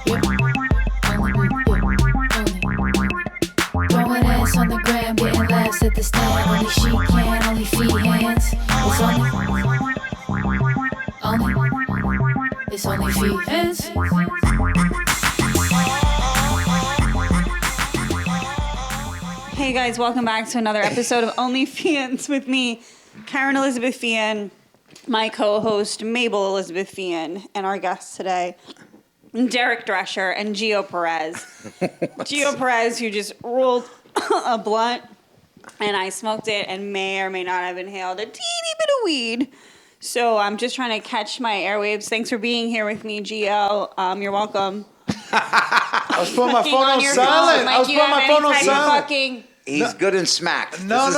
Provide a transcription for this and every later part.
Throwing ass on the gram, getting laughs at the stand. Only she can, only Feehans. It's only Feehans. Hey guys, welcome back to another episode of OnlyFeehans with me, Kerryn Elizabeth Feehan, my co-host Mabel Elizabeth Feehan, and our guests today, Derek Drescher and Geo Perez. Geo Perez, who just rolled a blunt, and I smoked it and may or may not have inhaled a teeny bit of weed. So I'm just trying to catch my airwaves. Thanks for being here with me, Geo. You're welcome. I was putting my phone on silent. I was putting my phone on silent. He's good and smacked. No.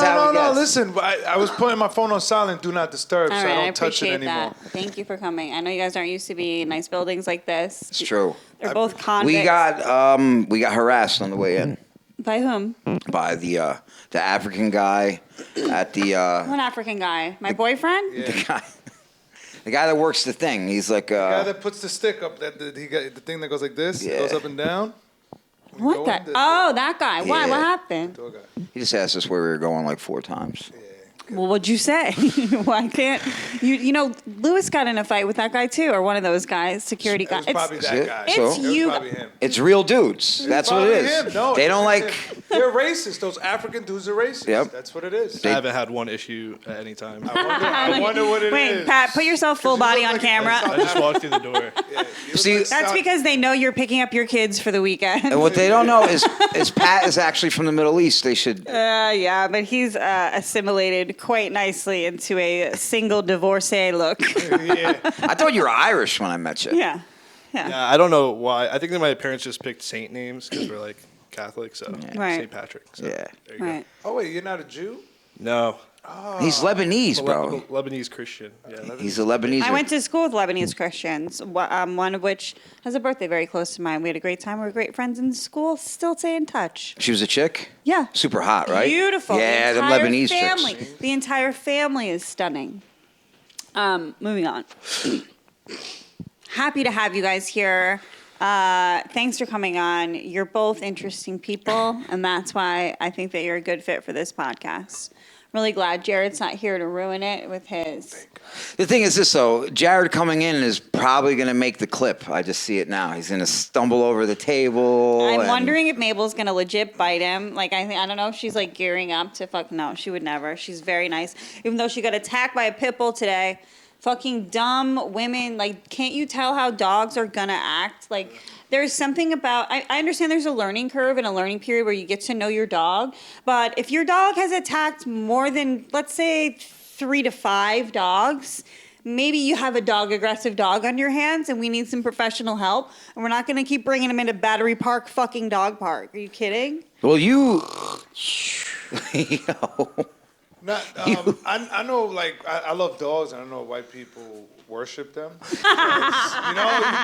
Listen, I was putting my phone on silent, do not disturb, so I don't touch it anymore. That. Thank you for coming. I know you guys aren't used to be in nice buildings like this. It's true. They're both convicts. We got harassed on the way in. By whom? By the African guy at the. What African guy? My boyfriend? Yeah. The guy that works the thing. He's like. The guy that puts the stick up. He got the thing that goes like this. Yeah. It goes up and down. What guy? Oh, that guy. Why? What happened? He just asked us where we were going like 4 times. Yeah. Well, what'd you say? Why can't you know? Lewis got in a fight with that guy too, or one of those guys, security guys. It's probably that guy. It's you. Probably him. It's real dudes. That's what it is. No, they don't like. They're racist. Those African dudes are racist. Yep. That's what it is. I haven't had one issue at any time. I wonder what it is. Wait, Pat, put yourself full body on camera. I just walked through the door. Yeah, See, that's because they know you're picking up your kids for the weekend. And what they don't know is Pat is actually from the Middle East. They should. Yeah, but he's assimilated quite nicely into a single divorcee look. Yeah. I thought you were Irish when I met you. Yeah. Yeah, I don't know why. I think that my parents just picked saint names because we're like Catholic, so Right. St. Patrick. So Yeah. There you Right. Oh wait, you're not a Jew? go. No. He's Lebanese, bro. Lebanese Christian. Yeah. Lebanese. He's a Lebanese. I went to school with Lebanese Christians, one of which has a birthday very close to mine. We had a great time. We were great friends in school. Still stay in touch. She was a chick? Yeah. Super hot, right? Beautiful. Yeah, the them entire Lebanese family. chicks. The entire family is stunning. Moving on. Happy to have you guys here. Thanks for coming on. You're both interesting people, and that's why I think that you're a good fit for this podcast. Really glad Jared's not here to ruin it with his. The thing is this, though. Jared coming in is probably going to make the clip. I just see it now. He's going to stumble over the table. I'm wondering if Mabel's going to legit bite him. Like, I don't know if she's, like, gearing up to fuck. No, she would never. She's very nice. Even though she got attacked by a pit bull today. Fucking dumb women. Like, can't you tell how dogs are going to act? Like, there's something about, I understand there's a learning curve and a learning period where you get to know your dog. But if your dog has attacked more than, let's say, 3 to 5 dogs, maybe you have a aggressive dog on your hands and we need some professional help. And we're not going to keep bringing him into Battery Park fucking dog park. Are you kidding? Well, you... Not, I know, like, I love dogs, and I know white people worship them. You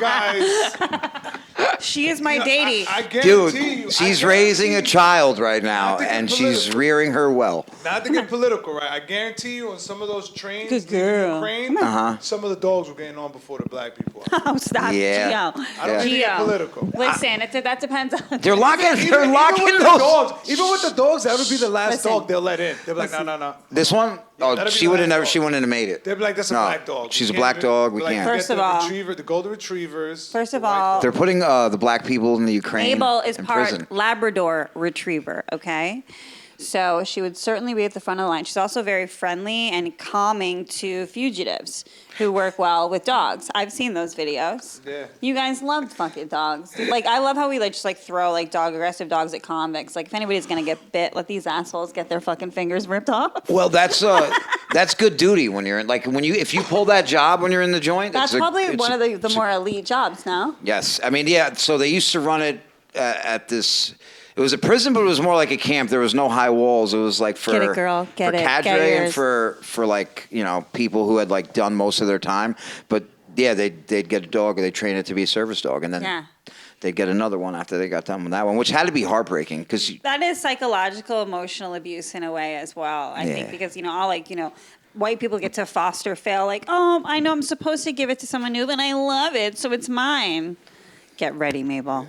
guys... She is my deity. I guarantee Dude, you... she's raising a child right now, and she's rearing her well. Not to get political, right? I guarantee you on some of those trains Good girl. in Ukraine, some of the dogs were getting on before the black people. Oh, stop, Yeah. Gio. I don't mean to get Gio. political. Listen, that depends on... They're locking Even those... with the dogs, even with the dogs, that would be the last Listen. dog they'll let in. They'll be like, no. This one? Oh, that'd be she the would have last never. dog. She wouldn't have made it. They'd be like, that's a No, black dog. she's We a black can't dog, do- we like, can't. get First of the all- the golden retrievers. First of the white all- They're putting the black people in the Ukraine Mabel is in part prison. Labrador Retriever, okay? So she would certainly be at the front of the line. She's also very friendly and calming to fugitives who work well with dogs. I've seen those videos. Yeah. You guys love fucking dogs. Like, I love how we just throw aggressive dogs at convicts. Like, if anybody's gonna get bit, let these assholes get their fucking fingers ripped off. Well, that's good duty when you're in. Like if you pull that job when you're in the joint. That's probably one of the more elite jobs now. Yes, I mean, yeah. So they used to run it at this. It was a prison, but it was more like a camp. There was no high walls. It was like for Get it, girl. Get for it. cadre Get and yours. for like people who had like done most of their time. But yeah, they'd get a dog or they train it to be a service dog, and then they'd get another one after they got done with that one, which had to be heartbreaking because that is psychological, emotional abuse in a way as well. I think because all white people get to foster fail. Like, oh, I know I'm supposed to give it to someone new, but I love it, so it's mine. Get ready, Mabel.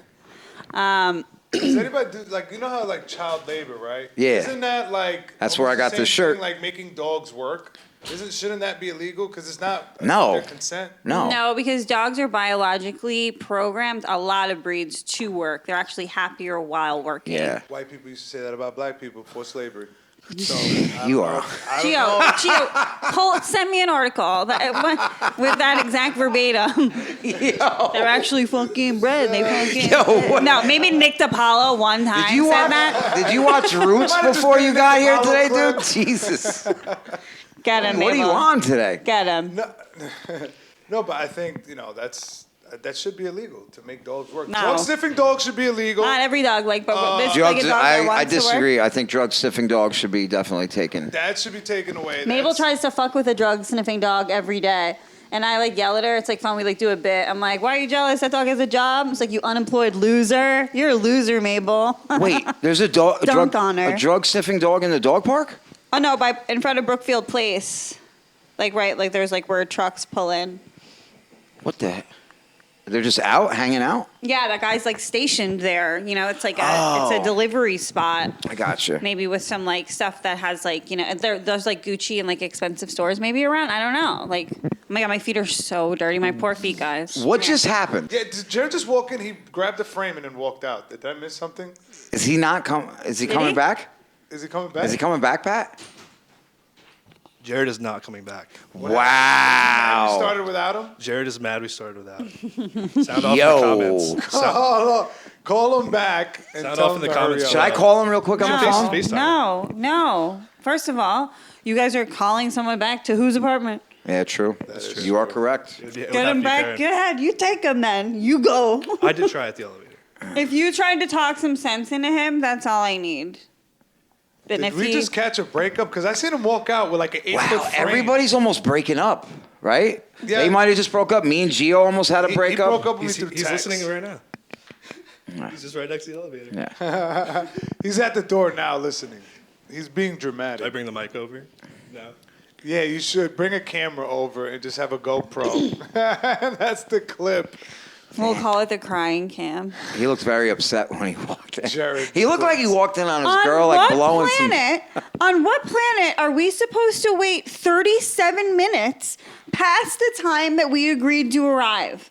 Does anybody do, like, you know how like child labor, right? Yeah. Isn't that like That's where I almost got the this same shirt. thing, like making dogs work? Shouldn't that be illegal? Because it's not No. their consent. No. No, because dogs are biologically programmed, a lot of breeds, to work. They're actually happier while working. Yeah. White people used to say that about black people before slavery. So You are. Gio, send me an article with that exact verbatim. They're actually fucking bred. They fucking. Yo, what? No, maybe Nick DiPaolo one time Did you said watch? that. Did you watch Roots Might have just before been you Nick got here DiPaolo today, clip. dude? Jesus. Get him, What are you Mabel. on today? Get him. No, but I think that should be illegal to make dogs work. No. Drug sniffing dogs should be illegal. Not every dog, but this like Drugs. a dog that I wants to work. disagree. I think drug sniffing dogs should be definitely taken. That should be taken away. Mabel That's- tries to fuck with a drug sniffing dog every day. And I like yell at her. It's like fun. We like do a bit. I'm like, why are you jealous? That dog has a job. It's like, you unemployed loser. You're a loser, Mabel. Wait, there's a dog. Dunk on her. A drug sniffing dog in the dog park? Oh no, in front of Brookfield Place. Like there's like where trucks pull in. What the heck? They're just out, hanging out? Yeah, that guy's like stationed there. You know, it's like it's Oh. a delivery spot. I gotcha. Maybe with some like stuff that has like, you know, there's like Gucci and like expensive stores maybe around. I don't know. Like, oh my God, my feet are so dirty. My poor feet, guys. What just happened? Yeah, did Jared just walk in? He grabbed the frame and then walked out. Did I miss something? Is he not coming? Is he Did coming he? back? Is he coming back? Is he coming back, Pat? Jared is not coming back. You Wow. started without him? Jared is mad we started without him. Sound off Yo. in the comments. Oh, call him back and Sound tell off him in the to hurry comments. up. Should I call him real quick on the phone? FaceTime. No. First of all, you guys are calling someone back to whose apartment? Yeah, true. is true. You are correct. It would have Get to him be back. Kerryn. Go ahead. You take him then. You go. I did try at the elevator. If you tried to talk some sense into him, that's all I need. Then Did if we he, just catch a breakup? Because I seen him walk out with like an 8-foot Wow, frame. everybody's almost breaking up, right? Yeah. They might have just broke up. Me and Gio almost had a He breakup. broke up with me He's through he's text. listening right now. He's just right next to the elevator. Yeah. He's at the door now listening. He's being Do I dramatic. bring the mic over? No. Yeah, you should bring a camera over and just have a GoPro. That's the clip. we'll call it the crying cam. He looked very upset when he walked in. Jared, He looked like he walked in on his On girl, what like blowing some. planet? On what planet are we supposed to wait 37 minutes past the time that we agreed to arrive?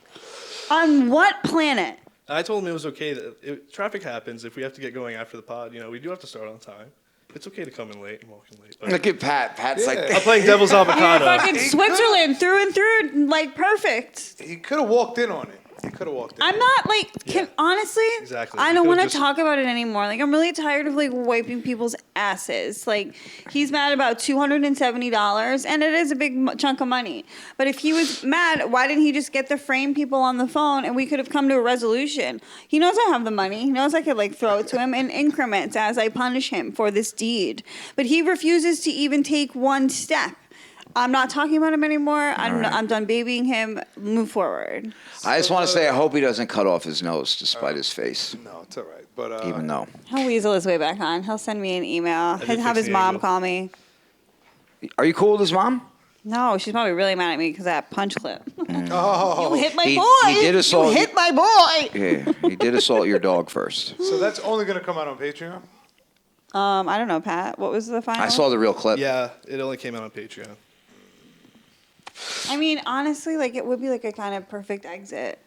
On what planet? I told him it was okay that if traffic happens, if we have to get going after the pod, we do have to start on time. It's okay to come in late and walk in late. But Look at Pat. Pat's Yeah. I'm like, playing devil's avocado. Fucking Switzerland through and through, like perfect. he could have walked in on it. He could have walked in. I'm not like, honestly, Exactly. I You don't could've want to just- talk about it anymore. Like, I'm really tired of like wiping people's asses. Like, he's mad about $270, and it is a big chunk of money. But if he was mad, why didn't he just get the frame people on the phone and we could have come to a resolution? He knows I have the money. He knows I could like throw it to him in increments as I punish him for this deed. But he refuses to even take one step. I'm not talking about him anymore. I'm done babying him. Move forward. I just want to say, I hope he doesn't cut off his nose despite his face, No, it's all right. But even though. He'll weasel his way back on. He'll send me an email. did He'll have fix his the mom angle. call me. Are you cool with his mom? No, she's probably really mad at me because of that punch clip. oh, You hit my He- boy. he did assault You you. hit my boy. Yeah, he did assault your dog first. so that's only gonna come out on Patreon. I don't know, Pat. What was the final? I saw the real clip. Yeah, it only came out on Patreon. I mean, honestly, like it would be like a kind of perfect exit.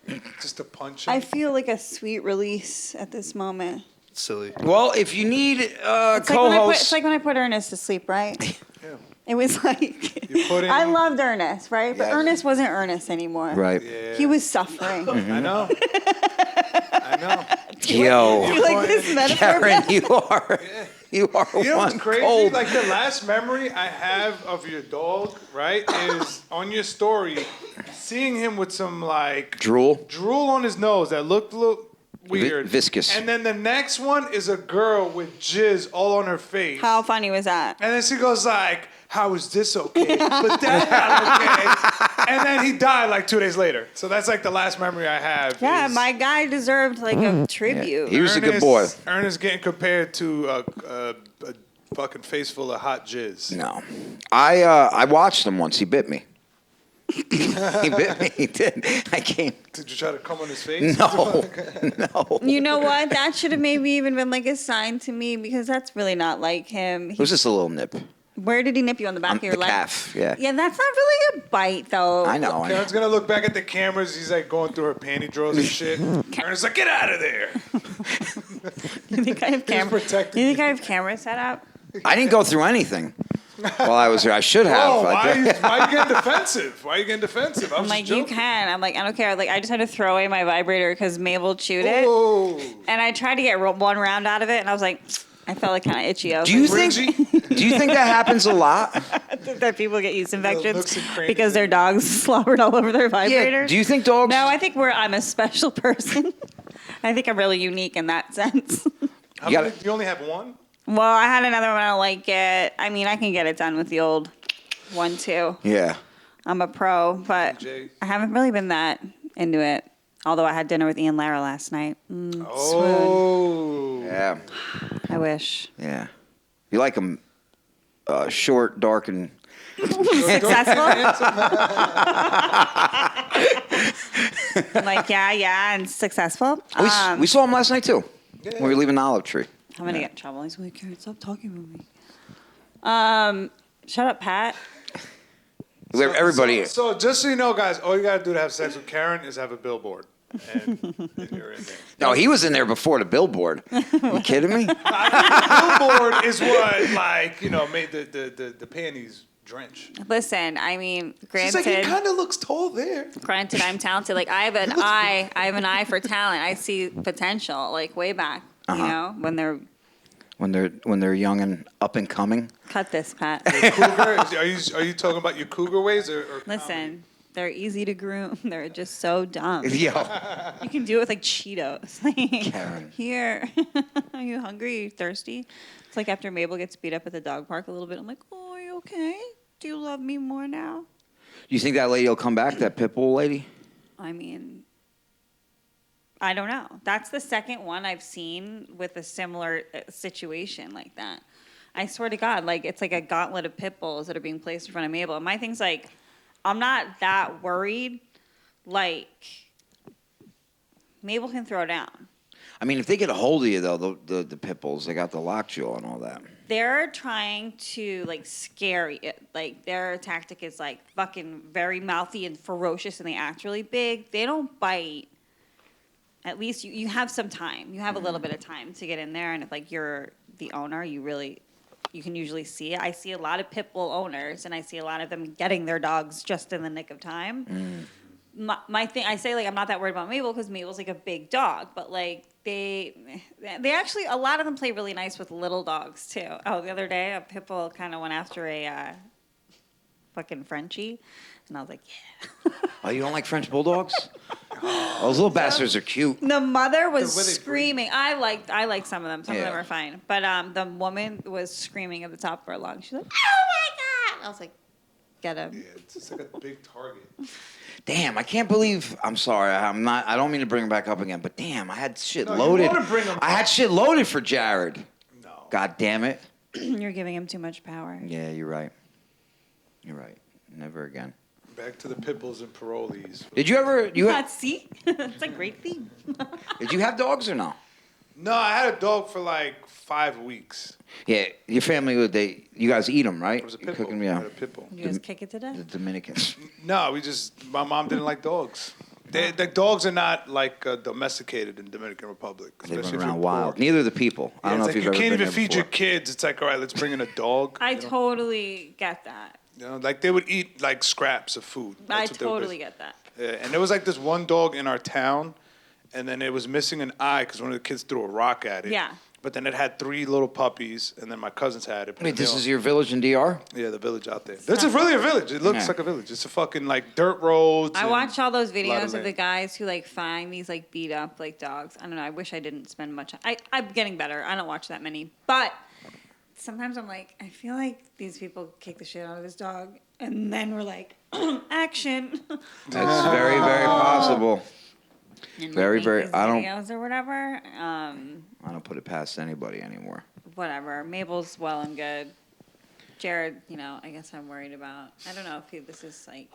Just to punch him. I feel like a sweet release at this moment. It's silly. Well, if you need It's like, co-host, it's like when I put Ernest to sleep, right? Yeah. It was like You put in- I loved Ernest, right? But Yes. Ernest wasn't Ernest anymore. right? Yeah. He was suffering. I know. I know. Yo, You like this metaphor? Karen, you are You know what's one crazy? cold. Like the last memory I have of your dog, right, is on your story, seeing him with some like Drool. drool on his nose that looked a little weird, viscous. And then the next one is a girl with jizz all on her face. How funny was that? And then she goes like, "How is this okay? But that's not okay." And then he died like 2 days later. So that's like the last memory I have. Yeah, is my guy deserved like a tribute. He was a good boy. Ernest getting compared to a fucking face full of hot jizz. No, I watched him once. He bit me. He bit me. He did. I came. Did you try to come on his face? No. No. You know what? That should have maybe even been like a sign to me because that's really not like him. It was just a little nip. Where did he nip you on the back On of your the leg? calf, yeah. Yeah, that's not really a bite though. I know. I know. Karen's gonna look back at the cameras. He's like going through her panty drawers and shit. Karen's like, get out of there. You think I have camera? protecting You think I have cameras set up? I didn't go through anything while I was here. I should have. Oh, I why did. are you getting defensive? Why are you getting defensive? I'm like, you can. I'm like, I don't care. Like, I just had to throw away my vibrator because Mabel chewed it, Oh. and I tried to get one round out of it, and I was like, I felt like kind of itchy. I was Do you like, think? Do you think that happens a lot? that people get yeast infections nooks and crannies. because their dogs slobbered all over their vibrators? Yeah. Do you think dogs? No, I think I'm a special person. I think I'm really unique in that sense. How You many, gotta- you only have one? Well, I had another one. I don't like it. I mean, I can get it done with the old 1-2. Yeah. I'm a pro, but DJ. I haven't really been that into it. Although I had dinner with Ian Lara last night. Oh. Yeah. I wish. Yeah. You like them short, dark, and Successful? Like, yeah, and successful. we saw him last night too. Yeah. When we were leaving the Olive Tree. I'm going to get in trouble. He's like, Kerryn, stop talking about me. Shut up, Pat. Everybody. So just so you know, guys, all you gotta do to have sex with Karen is have a billboard, and you're in there. No, he was in there before the billboard. You kidding me? Billboard is what, like, made the panties drench. Listen, I mean, She's like, he granted, kind of looks tall there. I'm talented. Like, I have an eye for talent. I see potential, like, way back, you know, when they're... When they're young and up and coming. Cut this, Pat. Cougar? Are you talking about your cougar ways or Listen, they're easy to groom. They're just so dumb. Yo. You can do it with like Cheetos. Like, Karen. here, are you hungry? Are you thirsty? It's like after Mabel gets beat up at the dog park a little bit. I'm like, oh, are you okay? Do you love me more now? You think that lady will come back? That pit bull lady? I mean, I don't know. That's the second one I've seen with a similar situation like that. I swear to God, like it's like a gauntlet of pit bulls that are being placed in front of Mabel. And my thing's like, I'm not that worried. Like, Mabel can throw down. I mean, if they get a hold of you, though, the pit bulls, they got the lockjaw and all that. They're trying to like scare you. Like their tactic is like fucking very mouthy and ferocious, and they act really big. They don't bite. At least you have some time. You have a little bit of time to get in there, and if like you're the owner, you can usually see it. I see a lot of pit bull owners, and I see a lot of them getting their dogs just in the nick of time. My thing, I say like I'm not that worried about Mabel because Mabel's like a big dog, but like they actually a lot of them play really nice with little dogs too. Oh, the other day a pit bull kind of went after a fucking Frenchie, and I was like, yeah. Oh, you don't like French bulldogs? Oh, those little bastards are cute. The mother was The way they screaming. I like some of them. Some of them Yeah. are fine, but the woman was screaming at the top of her lungs. She's like, "Oh my God!" I was like, "Get him!" Yeah, it's just like a big target. Damn, I can't believe. I'm sorry. I don't mean to bring him back up again, but damn, I had shit No, you loaded. wanna bring him I had shit loaded for Jared. No. God damn it. You're giving him too much power. Yeah, you're right. You're right. Never again. Back to the pit bulls and parolees. Did you ever? See, it's a great theme. Did you have dogs or no? No, I had a dog for like 5 weeks. Yeah, your family would. You guys eat them, right? It was a You pit cook bull. 'em, I yeah. had a pit bull. You just kick it to The death. Dominicans. No, my mom didn't like dogs. The dogs are not like domesticated in Dominican Republic. They run especially if around you're wild. poor. Neither the people. I don't Yeah, know it's if like you've you ever can't been even there feed your before. kids. It's like, all right, let's bring in a dog. I totally get that. Like they would eat like scraps of food. I That's what they would totally do. get that. Yeah, and there was like this one dog in our town, and then it was missing an eye because one of the kids threw a rock at it. Yeah. But then it had 3 little puppies, and then my cousins had it. Wait, this is your village in DR? Yeah, the village out there. This is really a village. It looks Yeah. like a village. It's a fucking like dirt roads. I and watch all those a lot videos of the land. guys who like find these like beat up like dogs. I don't know. I wish I didn't spend much. I'm getting better. I don't watch that many, but sometimes I'm like, I feel like these people kick the shit out of this dog, and then we're like, action. That's very, very possible. And, Very, make very- these I don't- videos or whatever. I don't put it past anybody anymore. Whatever. Mabel's well and good. Jared, I guess I'm worried about. I don't know if this is like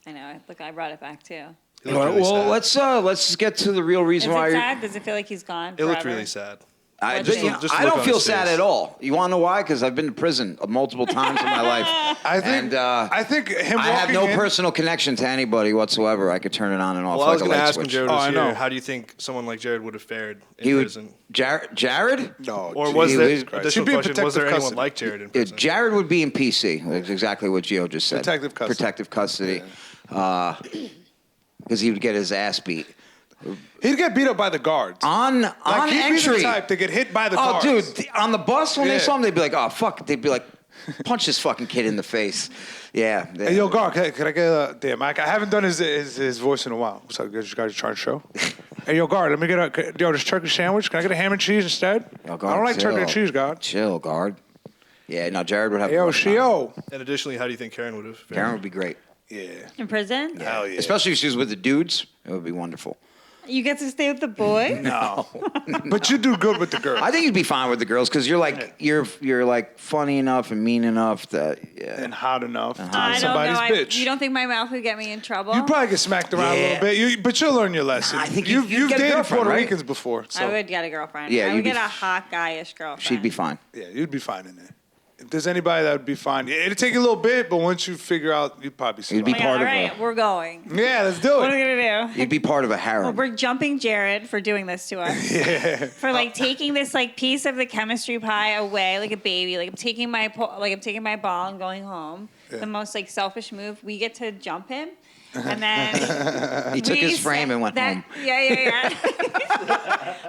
I know. Look, I brought it back too. He looked really Well, sad. let's get to the real Is reason it why. sad? Does it feel like he's gone? It looked forever? really sad. I, Just you look- know, just I look don't on feel his sad face. at all. You want to know why? Because I've been to prison multiple times in my life. I think. And, I think him. I have walking no in- personal connection to anybody whatsoever. I could turn it on and off Well, I like was a going to light ask when switch. Jared Oh, was I here, know. how do you think someone like Jared would have fared in He would, prison? Jared? No. Or was there, Jesus Christ. additional He'd be in question, was there protective anyone custody. like Jared in Yeah, prison? Jared would be in PC. That's exactly what Gio just said. Protective custody. Protective custody. Because he would get his ass beat. He'd get beat up by the guards. On Like, he'd entry. be the type to get hit by the Oh, guards. dude, on the bus when they Yeah. saw him, they'd be like, "Oh, fuck!" They'd be like, "Punch this fucking kid in the face." Yeah. Hey, yo, guard, can I get a... Damn, I haven't done his voice in a while. What's up, you guys trying to show? Hey, yo, guard, let me get this turkey sandwich. Can I get a ham and cheese instead? Yo, I guard, don't like turkey and chill. cheese, guard. Chill, guard. Yeah, no, Jared would have. Hey, a yo, rough time. Shio. And additionally, how do you think Karen would have fared? Karen would be great. Yeah. In prison? Hell yeah. Especially if she was with the dudes. It would be wonderful. You get to stay with the boy? No. But you do good with the girl. I think you'd be fine with the girls because you're like you're like funny enough and mean enough that And hot enough to I be don't know. somebody's bitch. You don't think my mouth would get me in trouble? You probably get smacked around a Yeah. little bit, but you'll learn your lesson. I think you've you'd get a dated girlfriend, Puerto right? Ricans before, so I would get a girlfriend. Yeah, I you'd would be get a f- hot guyish girlfriend. she'd be fine. yeah, you'd be fine in there. If there's anybody that would be fine, it'd take you a little bit, but once you figure out, you'd probably You'd be survive. part all of right, we're going. Yeah, let's do What are we it. gonna do? You'd be part of a harem. Well, we're jumping Jared for doing this to us. Yeah. For like taking this like piece of the chemistry pie away like a baby. Like I'm taking my ball and going home. Yeah. The most like selfish move. We get to jump him. And then he took his frame and went home. Yeah.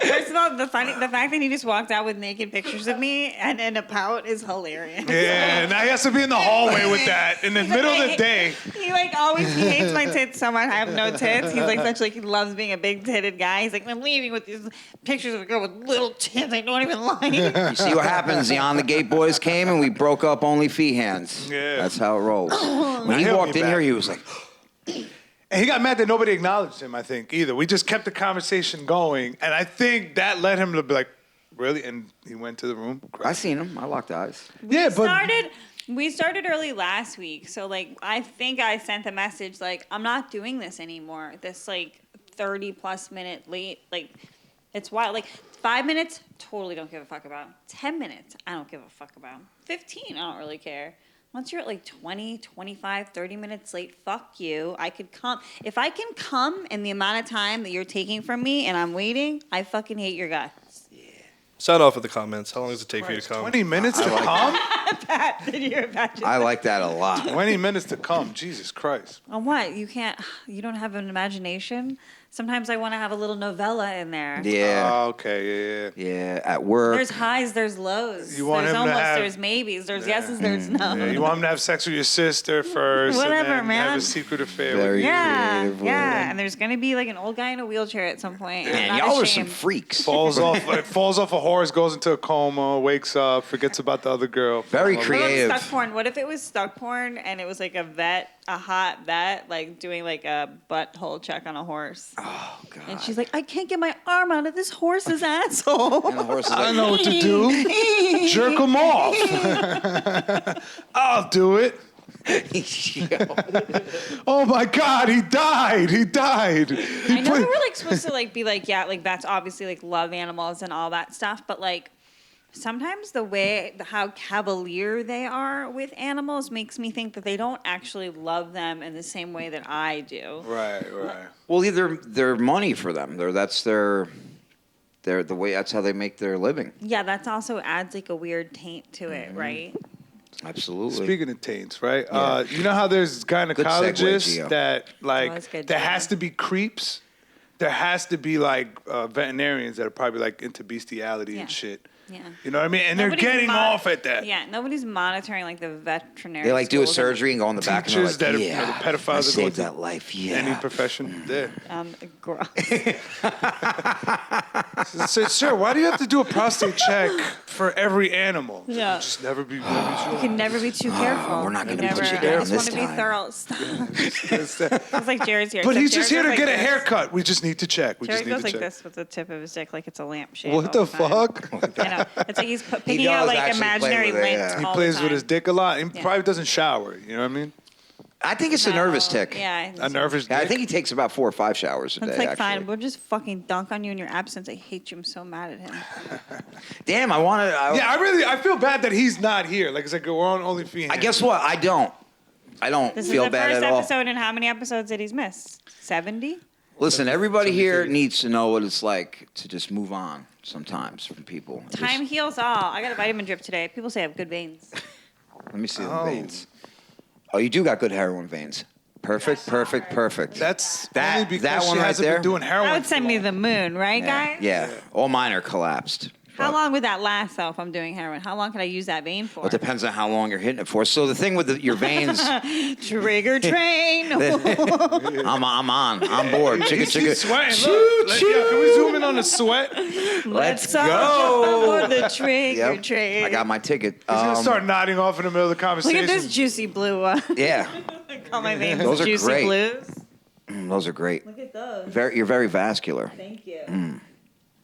First of all, the fact that he just walked out with naked pictures of me and in a pout is hilarious. Yeah, now he has to be in the hallway with that in the He's middle like, of the day. He like always he hates my tits so much. I have no tits. He's like such like he loves being a big titted guy. He's like I'm leaving with these pictures of a girl with little tits I don't even like. You see what happens? The On the Gate boys came and we broke up OnlyFeehans. Yeah. That's how it rolls. When he He'll walked be in back. here, he was like, And he got mad that nobody acknowledged him, I think, either. We just kept the conversation going, and I think that led him to be like, really? And he went to the room. I seen him. I locked eyes. Yeah, but We started early last week, so like I think I sent a message like I'm not doing this anymore. This like 30+ minute late, like it's wild. Like 5 minutes, totally don't give a fuck about. 10 minutes, I don't give a fuck about. 15, I don't really care. Once you're at like 20, 25, 30 minutes late, fuck you. I could come. If I can come in the amount of time that you're taking from me and I'm waiting, I fucking hate your guts. Sound off with the comments. How long does it take for you to come? 20 minutes to come? Did you imagine? I like that a lot. 20 minutes to come. Jesus Christ. On what? You don't have an imagination? Sometimes I want to have a little novella in there. Yeah. Oh, okay, yeah. Yeah. At work. There's highs, there's lows. You want there's him to almost, have- there's maybes, there's yeses, there's no. Yeah, you want him to have sex with your sister first, Whatever, and then man. have a secret affair. Very with you. Yeah, creative yeah. woman. And there's going to be like an old guy in a wheelchair at some point. Man, I'm not y'all are some ashamed. freaks. Falls off a horse, goes into a coma, wakes up, forgets about the other girl. Very What about creative. stuck porn? What if it was stuck porn and it was like a hot vet, like doing like a butthole check on a horse? Oh, God. And she's like, I can't get my arm out of this horse's asshole. And the horse is I like, don't know what to do. Jerk him off. I'll do it. Oh my God, he died. He died. I know we're like supposed to like be like, yeah, like that's obviously like love animals and all that stuff, but like sometimes how cavalier they are with animals makes me think that they don't actually love them in the same way that I do. Right. well, they're money for them. That's the way. That's how they make their living. Yeah, that's also adds like a weird taint to it, right? Absolutely. Speaking of taints, right? Yeah. You know how there's gynecologists Gio. that like that's good, there Gio. has to be creeps. There has to be like veterinarians that are probably like into bestiality Yeah. and shit. Yeah. You know what I mean? And Nobody's they're getting off at that. Yeah, nobody's monitoring like the veterinary. They like do a schools surgery and go in the back and they're Teachers like, that are, yeah, the pedophiles I that go saved into that life. Yeah. any profession. There. Gross. Sir, why do you have to do a prostate check for every animal? Yeah. Just never be You can never be too careful. we're not gonna Never. put you I down just this want to be time. thorough. Stop. It's like Jared's here. But except he's just here Jared to goes get a like this. haircut. We just need to check. We Jared just need goes to like check. this with the tip of his dick like it's a lampshade. What all the time. fuck? I know. It's like he's picking does out like actually play imaginary with it, links yeah. He all plays the with time. his dick a lot. He Yeah. probably doesn't shower. You know what I mean? I think it's a nervous tick. Yeah. A nervous Yeah, I dick? think he takes about 4 or 5 showers a day. It's like, actually. fine, we'll just fucking dunk on you in your absence. I hate you. I'm so mad at him. Damn, I wanted. Yeah, I feel bad that he's not here. Like, it's like we're on OnlyFeehans. I guess what? I don't This feel is the bad first at all. episode, and how many episodes did he miss? 70? Listen, everybody here 73. needs to know what it's like to just move on sometimes from people. Time heals all. I got a vitamin drip today. People say I have good veins. Let me see the veins. Oh, you do got good heroin veins. Perfect. That's That- only because that one she right hasn't there? been doing heroin. That would for send me long. the moon, right, guys? Yeah. All mine are collapsed. How But- long would that last, though, if I'm doing heroin? How long can I use that vein for? Well, it depends on how long you're hitting it for. So the thing with your veins, Trigger train. I'm on. I'm bored. Chicka He's chicka. sweating. Choo, Look. choo. Can we zoom in on the sweat? Let's all go. jump aboard the trigger Yep. train. I got my ticket. He's gonna start nodding off in the middle of the Look conversation. at this juicy blue one. Yeah, Call my veins Those are juicy great. blues. those are great. Look at those. You're very vascular. Thank you.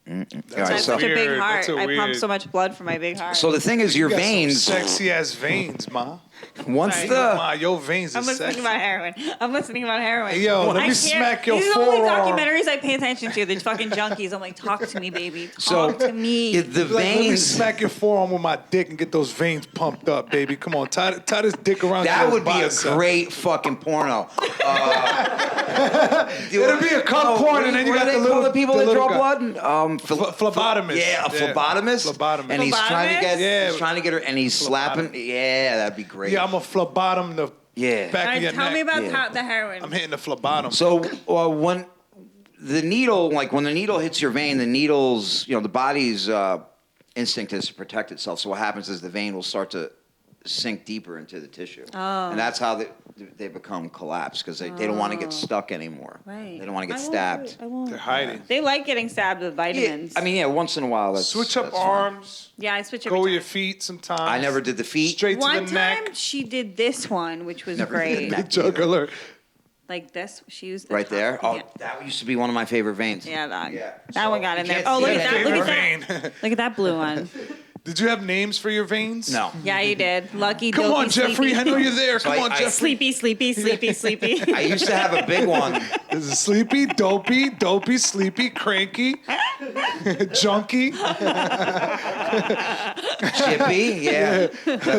All right, That's so, such a big weird. heart. That's a I pump weird- so much blood for my big heart. so the thing is, your You got some veins. sexy ass veins, ma. Once Sorry. Ma, the your veins are I'm listening sexy. about heroin. Hey, yo, let me I can't- smack your These are the only forearm. documentaries I pay attention to. The fucking junkies. I'm like, talk to me, baby. Talk So, to me. the Like, let me veins. smack your forearm with my dick and get those veins pumped up, baby. Come on, tie this dick around That your would be a bicep. great fucking porno. It'll be a cup porn, and then you what got do the they call little the people that little draw guy. blood. Phlebotomist. Yeah, a Yeah. phlebotomist. Phlebotomist. And he's trying to get. Yeah. He's trying to get her, and he's slapping. Yeah, that'd be great. Yeah, I'm a phlebotom the Yeah. back All of right, your tell neck. me about Yeah. the heroin. I'm hitting the phlebotom. So when the needle, when the needle hits your vein, the needle's, the body's instinct is to protect itself. So what happens is the vein will start to sink deeper into the tissue, and that's how they become collapsed because they don't want to get stuck anymore. Right. They don't want to get I won't stabbed. do it. I won't. They're hiding. They like getting stabbed with vitamins. Once in a while. That's, Switch up that's fine. arms. Yeah, I switch Go every with time. your feet sometimes. I never did the feet. Straight to One the time neck. she did this one, which was Never did great. that. Juggler. Like this, she used the Right top. there. Oh, Yeah, that used to be one of my favorite veins. yeah, dog. Yeah. That So, one got you in there. can't Oh, see look that at that! Look at favorite that! vein. Look at that blue one. Did you have names for your veins? No. Yeah, you did. Lucky. Come dopey, on, Jeffrey. Sleepy. I know you're there. So Come on, I- Jeffrey. Sleepy, sleepy, sleepy, sleepy. I used to have a big one. This is sleepy, dopey, sleepy, cranky, junkie, Chippy. Yeah.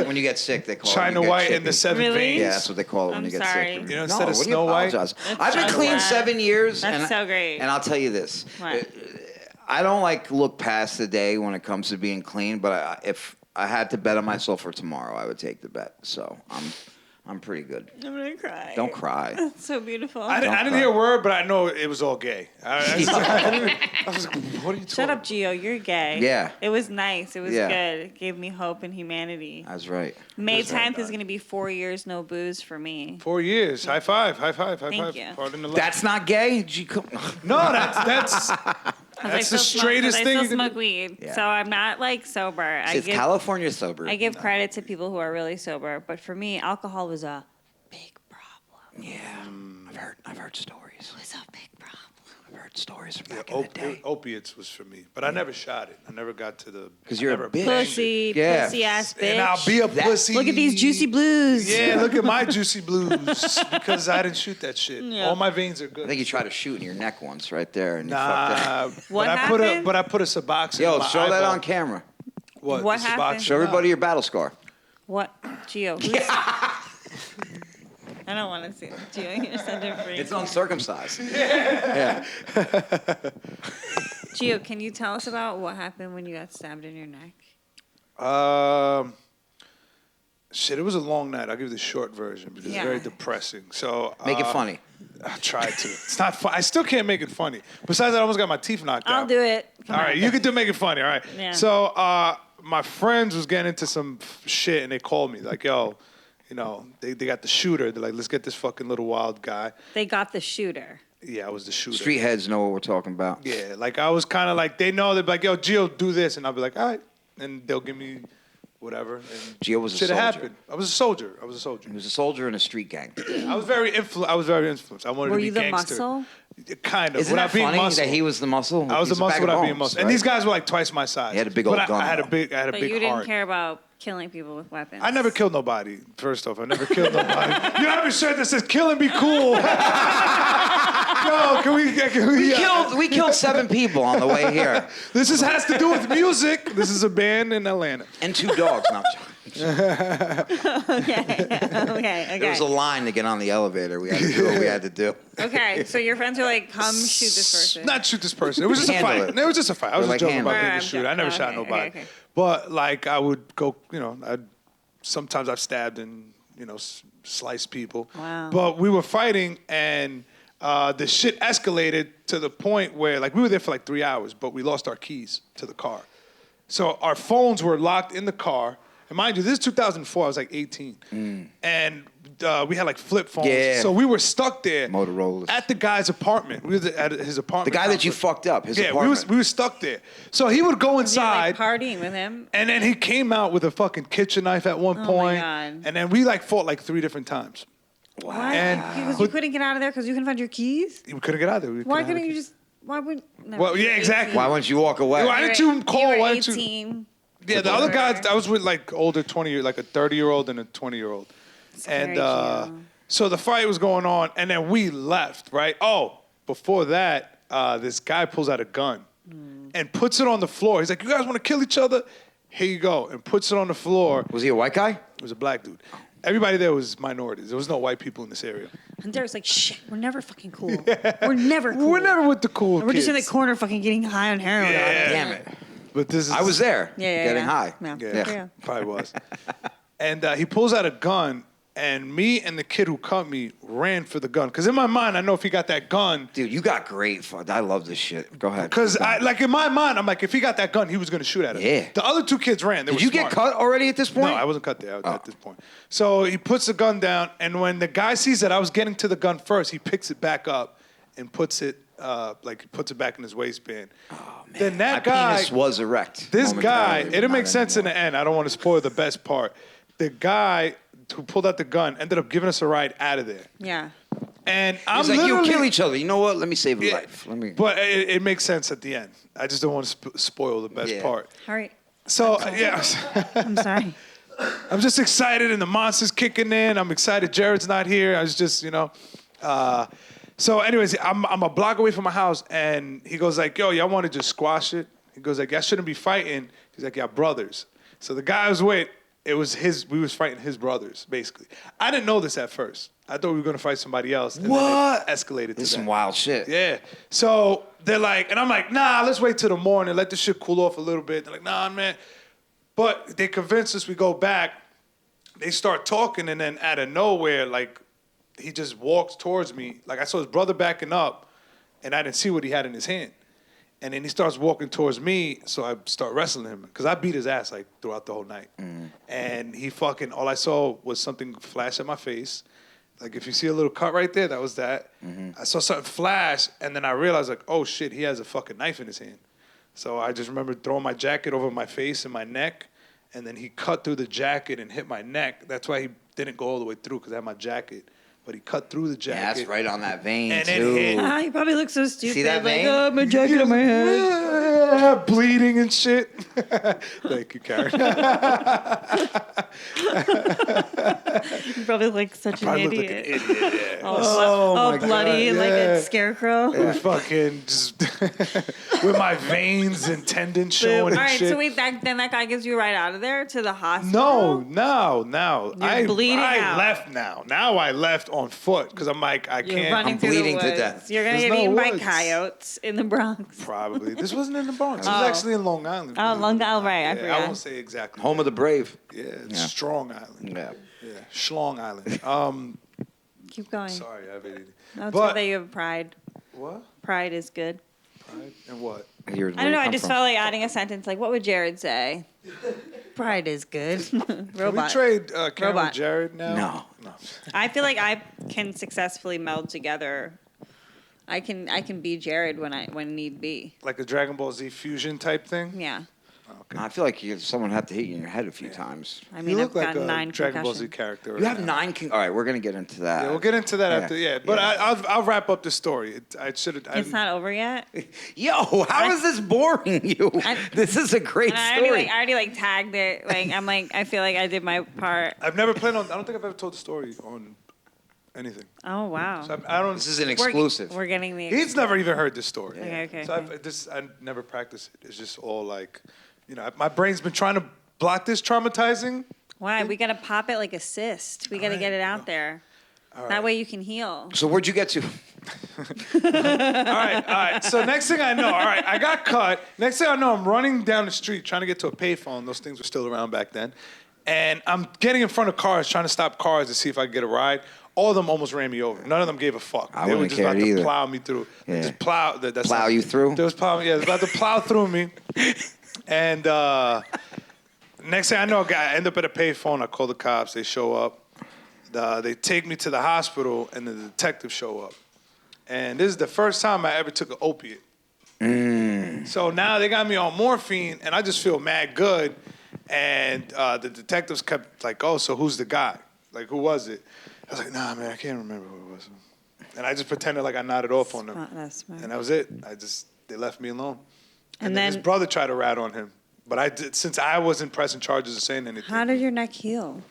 When you get sick, they call it. China you get White, chippy. and the seven Really? veins. Yeah, that's what they call it when I'm you get sorry. sick. You know, instead of what do you Snow White? apologize? I've been so clean glad. 7 years. That's and so great. And I'll tell you this. What? I don't look past the day when it comes to being clean, but if I had to bet on myself for tomorrow, I would take the bet. So I'm pretty good. I'm gonna cry. Don't cry. That's so beautiful. I didn't cry. hear a word, but I know it was all gay. I was like, what are you talking Shut up, Gio. You're gay. Yeah. It was nice. It was Yeah. good. It gave me hope in humanity. That's right. May That's right. 10th is going to be 4 years no booze for me. 4 years. High five. Thank you. Pardon the That's not gay. no, that's That's the straightest thing I you still can smoke weed, Yeah. so I'm not sober. It's California sober. I give credit to people who are really sober, but for me, alcohol was a big problem. Yeah, I've heard stories. It was a big problem. I've heard stories from back in the day. opiates was for me, but I never shot it. I never got to the. 'Cause I you're a never bitch. banged it. Pussy, Yeah. pussy ass bitch. And I'll be a pussy. Look at these juicy blues. Yeah, look at my juicy blues because I didn't shoot that shit. Yeah. All my veins are good. I think you tried to shoot in your neck once, right there, and you fucked up. Nah, What but happened? I put a Suboxone. Yo, in my show that eyeball. on camera. What What the happened? Suboxone? Show everybody your battle scar. What? Gio. who's- I don't want to see it. Gio, you're such a freak. It's uncircumcised. Gio, can you tell us about what happened when you got stabbed in your neck? Shit, it was a long night. I'll give you the short version because Yeah. it's very depressing. So Make it funny. I tried to. It's not fun. I still can't make it funny. Besides, I almost got my teeth knocked out. I'll do it. Come All on. right, you can do make it funny. All right. Yeah. So my friends was getting into some shit, and they called me like, "Yo, they got the shooter. They're like, let's get this fucking little wild guy." They got the shooter. Yeah, I was the shooter. Street heads know what we're talking about. Yeah, like I was kind of like they know. They're like, "Yo, Gio, do this," and I'll be like, "All right," and they'll give me whatever. And Gio was a shit soldier. happened. I was a soldier. He was a soldier in a street gang. I was very influenced. I wanted Were to be you the gangster. muscle? Kind of. Isn't without that being funny muscle. that he was the muscle? I was He's the a muscle bag of without being bones, muscle. right? And these guys were like twice my size. He had a big old but gun, I had a though. big But heart. you didn't care about killing people with weapons. I never killed nobody. First off, I never killed nobody. You have a shirt that says "Kill and be cool." Yo, can we? We killed 7 people on the way here. Has to do with music. This is a band in Atlanta. And 2 dogs. No, I'm joking. Okay. There was a line to get on the elevator. We had to do what we had to do. Okay, so your friends are like, come shoot this person. Not shoot this person. It was just a Handle fight. it. It was just a fight. I was They're just like, joking about handle being it. a shooter. I never shot nobody. Okay. But like I would go, sometimes I've stabbed and sliced people. Wow. But we were fighting and the shit escalated to the point where like we were there for like 3 hours, but we lost our keys to the car. So our phones were locked in the car. And mind you, this is 2004. I was like 18. And we had like flip phones. Yeah. So we were stuck there. Motorola's. At the guy's apartment. We were at his apartment. The guy that you fucked up, his Yeah, apartment. we were stuck there. So he would go Like inside. partying with him. And then he came out with a fucking kitchen knife at one Oh my point. God. And then we like fought like 3 different times. What? And- Because you couldn't get out of there because you couldn't find your keys? We couldn't get out of there. Why couldn't you just... Why would... No, Well, you yeah, were exactly. 18. Why wouldn't you walk away? Why didn't you call? You were Why didn't you? 18. Yeah, the other guys, I was with like older 20, like a 30-year-old and a 20-year-old. And Scary, Gio. so the fight was going on, and then we left, right? Oh, before that, this guy pulls out a gun and puts it on the floor. He's like, you guys want to kill each other? Here you go. And puts it on the floor. Was he a white guy? It was a black dude. Everybody there was minorities. There was no white people in this area. And Derek's like, shit, we're never fucking cool. We're never cool. We're never with the cool We're kids. just in the corner fucking getting high on heroin. Yeah. Damn it. But this is... I was there. Yeah, Getting high. Yeah. Yeah, probably was. And he pulls out a gun, and me and the kid who cut me ran for the gun. Because in my mind, I know if he got that gun... Dude, you got great fun. I love this shit. Go ahead. Because like in my mind, I'm like, if he got that gun, he was going to shoot at us. Yeah. The other 2 kids ran. They Did were you smart. get cut already at this point? No, I wasn't cut there at this point. So he puts the gun down, and when the guy sees that I was getting to the gun first, he picks it back up and puts it back in his waistband. Oh, man. Then that My guy... penis was erect. This guy, momentarily, it'll but make not sense in anymore. the end. I don't want to spoil the best part. The guy who pulled out the gun ended up giving us a ride out of there. Yeah. And I'm He's like, you literally... kill each other. You know what? Let me save a Yeah, life. Let me. But it makes sense at the end. I just don't want to spoil the best Yeah. part. All right. So, yeah, I'm sorry. I'm just excited and the monster's kicking in. I'm excited Jared's not here. I was just, So anyways, I'm a block away from my house, and he goes like, yo, y'all want to just squash it? He goes like, y'all shouldn't be fighting. He's like, yeah, brothers. So the guy I was with, we was fighting his brothers, basically. I didn't know this at first. I thought we were going to fight somebody else. And What? Then it escalated to This is that. some wild shit. Yeah. So they're like, and I'm like, nah, let's wait till the morning, let this shit cool off a little bit. They're like, nah, man. But they convinced us we go back. They start talking, and then out of nowhere, like, he just walks towards me. Like, I saw his brother backing up, and I didn't see what he had in his hand. And then he starts walking towards me, so I start wrestling him. Because I beat his ass, like, throughout the whole night. And he fucking, all I saw was something flash at my face. Like, if you see a little cut right there, that was that. I saw something flash, and then I realized, like, oh, shit, he has a fucking knife in his hand. So I just remember throwing my jacket over my face and my neck, and then he cut through the jacket and hit my neck. That's why he didn't go all the way through, because I had my jacket. But he cut through the jacket. Yeah, that's right on that vein, And it too. hit. You probably look so stupid. See that like, vein? oh, my jacket on my head. Bleeding and shit. Thank you, Karen. You probably look like such an Probably look like idiot. an idiot, yeah. Oh, my bloody God, like yeah. a scarecrow. Fucking just with my veins and tendons showing All and right, shit. so wait, then that guy gives you a ride out of there to the hospital? No. You're bleeding I out. left now. Now I left on foot because I'm like, I You're can't. running I'm through bleeding the to woods. death. You're gonna There's get no eaten by woods. coyotes in the Bronx. Probably. This wasn't in the Bronx. It Oh. was actually in Long Island. Oh, Long Island, right? I Yeah, forgot. I won't say exactly. Home of the brave. Yeah, it's Yeah. Strong Island. Yeah. Yeah, Schlong Island. Keep going. Sorry, I mean. No, it's But- good that you have pride. What? Pride is good. Pride? And what? Here's I where don't know. you I come just from. felt like adding a sentence like, what would Jared say? Pride is good. Can we Robot. trade Karen Robot. with Jared now? No. I feel like I can successfully meld together. I can be Jared when need be. Like a Dragon Ball Z fusion type thing? Yeah. Okay. I feel like someone had to hit you in your head a few times. I You mean, I've look like got a 9 Dragon Ball Z concussions. character. You have right now. 9 All right, we're gonna get into that. Yeah, we'll get into that Yeah. after. Yeah, but Yeah. I'll wrap up the story. I should have. It's not over yet. Yo, how is this boring you? This is a great And I story. already like tagged it. Like I'm like I feel like I did my part. I've never played on. I don't think I've ever told the story on anything. Oh wow. So I don't. This is an We're- exclusive. We're getting the. He's never even heard this story. Okay. So I never practice it. It's just all like, my brain's been trying to block this traumatizing. Why? We gotta pop it like a cyst. We gotta get it out there. That way you can heal. So where'd you get to? All right. So next thing I know, I got cut. Next thing I know, I'm running down the street trying to get to a payphone. Those things were still around back then. And I'm getting in front of cars, trying to stop cars to see if I could get a ride. All of them almost ran me over. None of them gave a fuck. I They were wouldn't just care about to either. plow me through. Yeah. Just plow. That's Plow you through? They was plowing. Yeah, they was about to plow through me. And next thing I know, I end up at a payphone. I call the cops. They show up. They take me to the hospital, and the detectives show up. And this is the first time I ever took an opiate. So now they got me on morphine, and I just feel mad good. And the detectives kept like, "Oh, so who's the guy? Like, who was it?" I was like, "Nah, man, I can't remember who it was." And I just pretended like I nodded off on them. That's smart. And that was it. They left me alone. And then his then brother tried to rat on him. But I did, since I wasn't pressing charges or saying anything. how did your neck heal?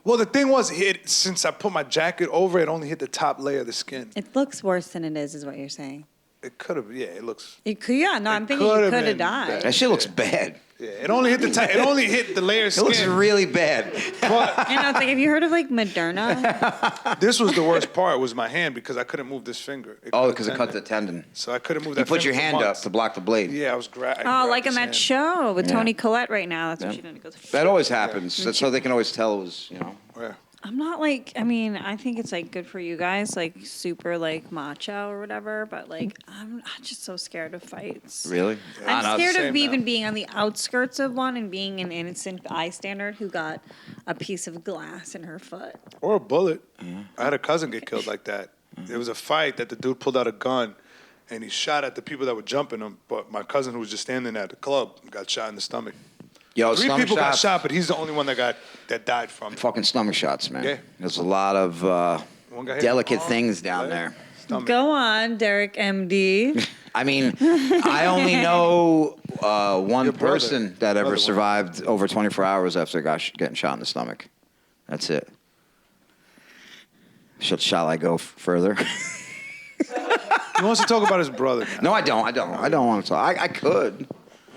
Well, the thing was, since I put my jacket over, it only hit the top layer of the skin. It looks worse than it is what you're saying. It could have, it looks. It could, yeah, no, I'm thinking you could've could have been died. bad. That shit looks bad. Yeah, it only hit the top. It only hit the layer of It skin. looks really bad. But I know, it's like, have you heard of like Moderna? this was the worst part. Was my hand because I couldn't move this finger. Oh, because it cut the tendon. So I couldn't move You that. put your finger for hand up months. to block the blade. Yeah, I was Oh, like in that show with Yeah. Toni Collette right now. That's what Yeah. she did. It goes, That always happens. That's so they can always tell it was, Yeah. I'm not like, I mean, I think it's like good for you guys, like super like macho or whatever, but like I'm just so scared of fights. Really? I'm know, it's scared the of same even now. being on the outskirts of one and being an innocent bystander who got a piece of glass in her foot. Or a bullet. I had a cousin get killed like that. There was a fight that the dude pulled out a gun and he shot at the people that were jumping him. But my cousin, who was just standing at the club, got shot in the stomach. Yo, 3 stomach people got shots, shot, but he's the only one that died from it. fucking stomach shots, man. Yeah. There's a lot of One guy hit delicate arm, things down leg, there. stomach. Go on, Derek MD. I mean, I only know one Your brother. person that ever Brother one. survived over 24 hours after getting shot in the stomach. That's it. Shall I go further? He wants to talk about his brother now. No, I don't. I don't want to talk. I could.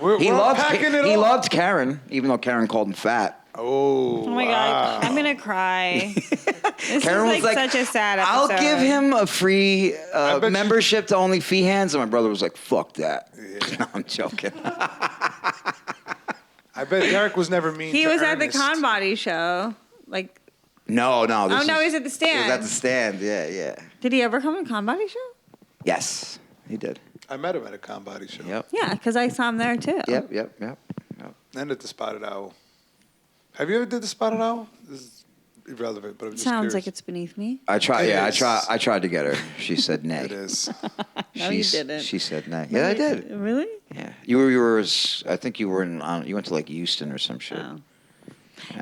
We're packing it He up. loved Kerryn, even though Kerryn called him fat. Oh, Oh my wow. God, I'm gonna cry. This Kerryn is was like such a sad episode. I'll give him a free bet you- membership to OnlyFeehans, and my brother was like, "Fuck that." No, I'm joking. I bet Derek was never mean He to was at the Ernest. Con Body show. Like, No. oh no, he was at the He stand. was at the stand. Yeah. Did he ever come to Con Body show? Yes, he did. I met him at a Con Body show. Yep. Yeah, because I saw him there too. Yep. And at the Spotted Owl. Have you ever did the Spotted Owl? This is irrelevant, but I'm just Sounds curious. like it's beneath me. I tried. It Yeah, is. I tried to get her. She said nay. It is. No, you didn't. She said nay. Yeah, I did. Really? Yeah, you were. I think you were in. You went to like Houston or some shit. Oh.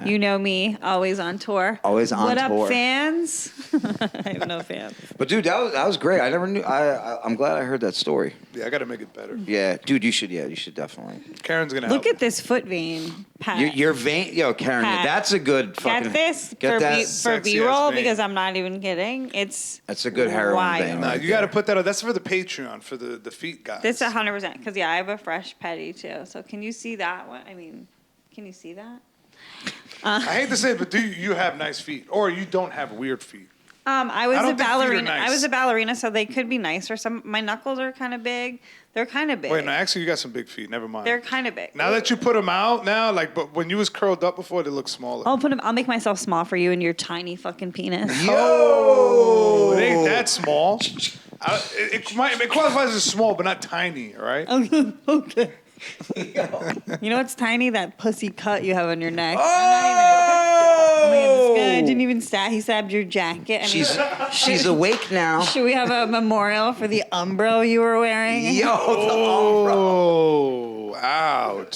You know me, always on tour. Always on what tour. up, fans? I have no fans. But dude, that was great. I never knew. I'm glad I heard that story. Yeah, I got to make it better. Yeah, dude, you should. Yeah, you should definitely. Karen's going to Look help. at this foot vein, Pat. Your vein, yo, Kerryn. Pat. That's a good fucking. Get this Get for, that. for sexy B-roll ass vein. because I'm not even kidding. It's That's a good heroin wild. vein. Nah, right you got to there. put that on. That's for the Patreon, for the feet guys. This 100% because I have a fresh petty too. So can you see that one? I mean, can you see that? I hate to say it, but do you have nice feet? Or you don't have weird feet? I was I don't a think feet are ballerina. nice. I was a ballerina, so they could be nicer. Some my knuckles are kind of big. They're kind of big. Wait, no, actually, you got some big feet. Never mind. They're kind of big. Now that you put them out now, but when you was curled up before, they look smaller. I'll put them. I'll make myself small for you and your tiny fucking penis. Oh, it ain't that small. It qualifies as small, but not tiny, all right? Okay. You know what's tiny? That pussy cut you have on your neck. Oh, Oh my God, this guy didn't even stab. He stabbed your jacket. I mean, She's awake now. should we have a memorial for the umbro you were wearing? Yo, the Oh, ouch.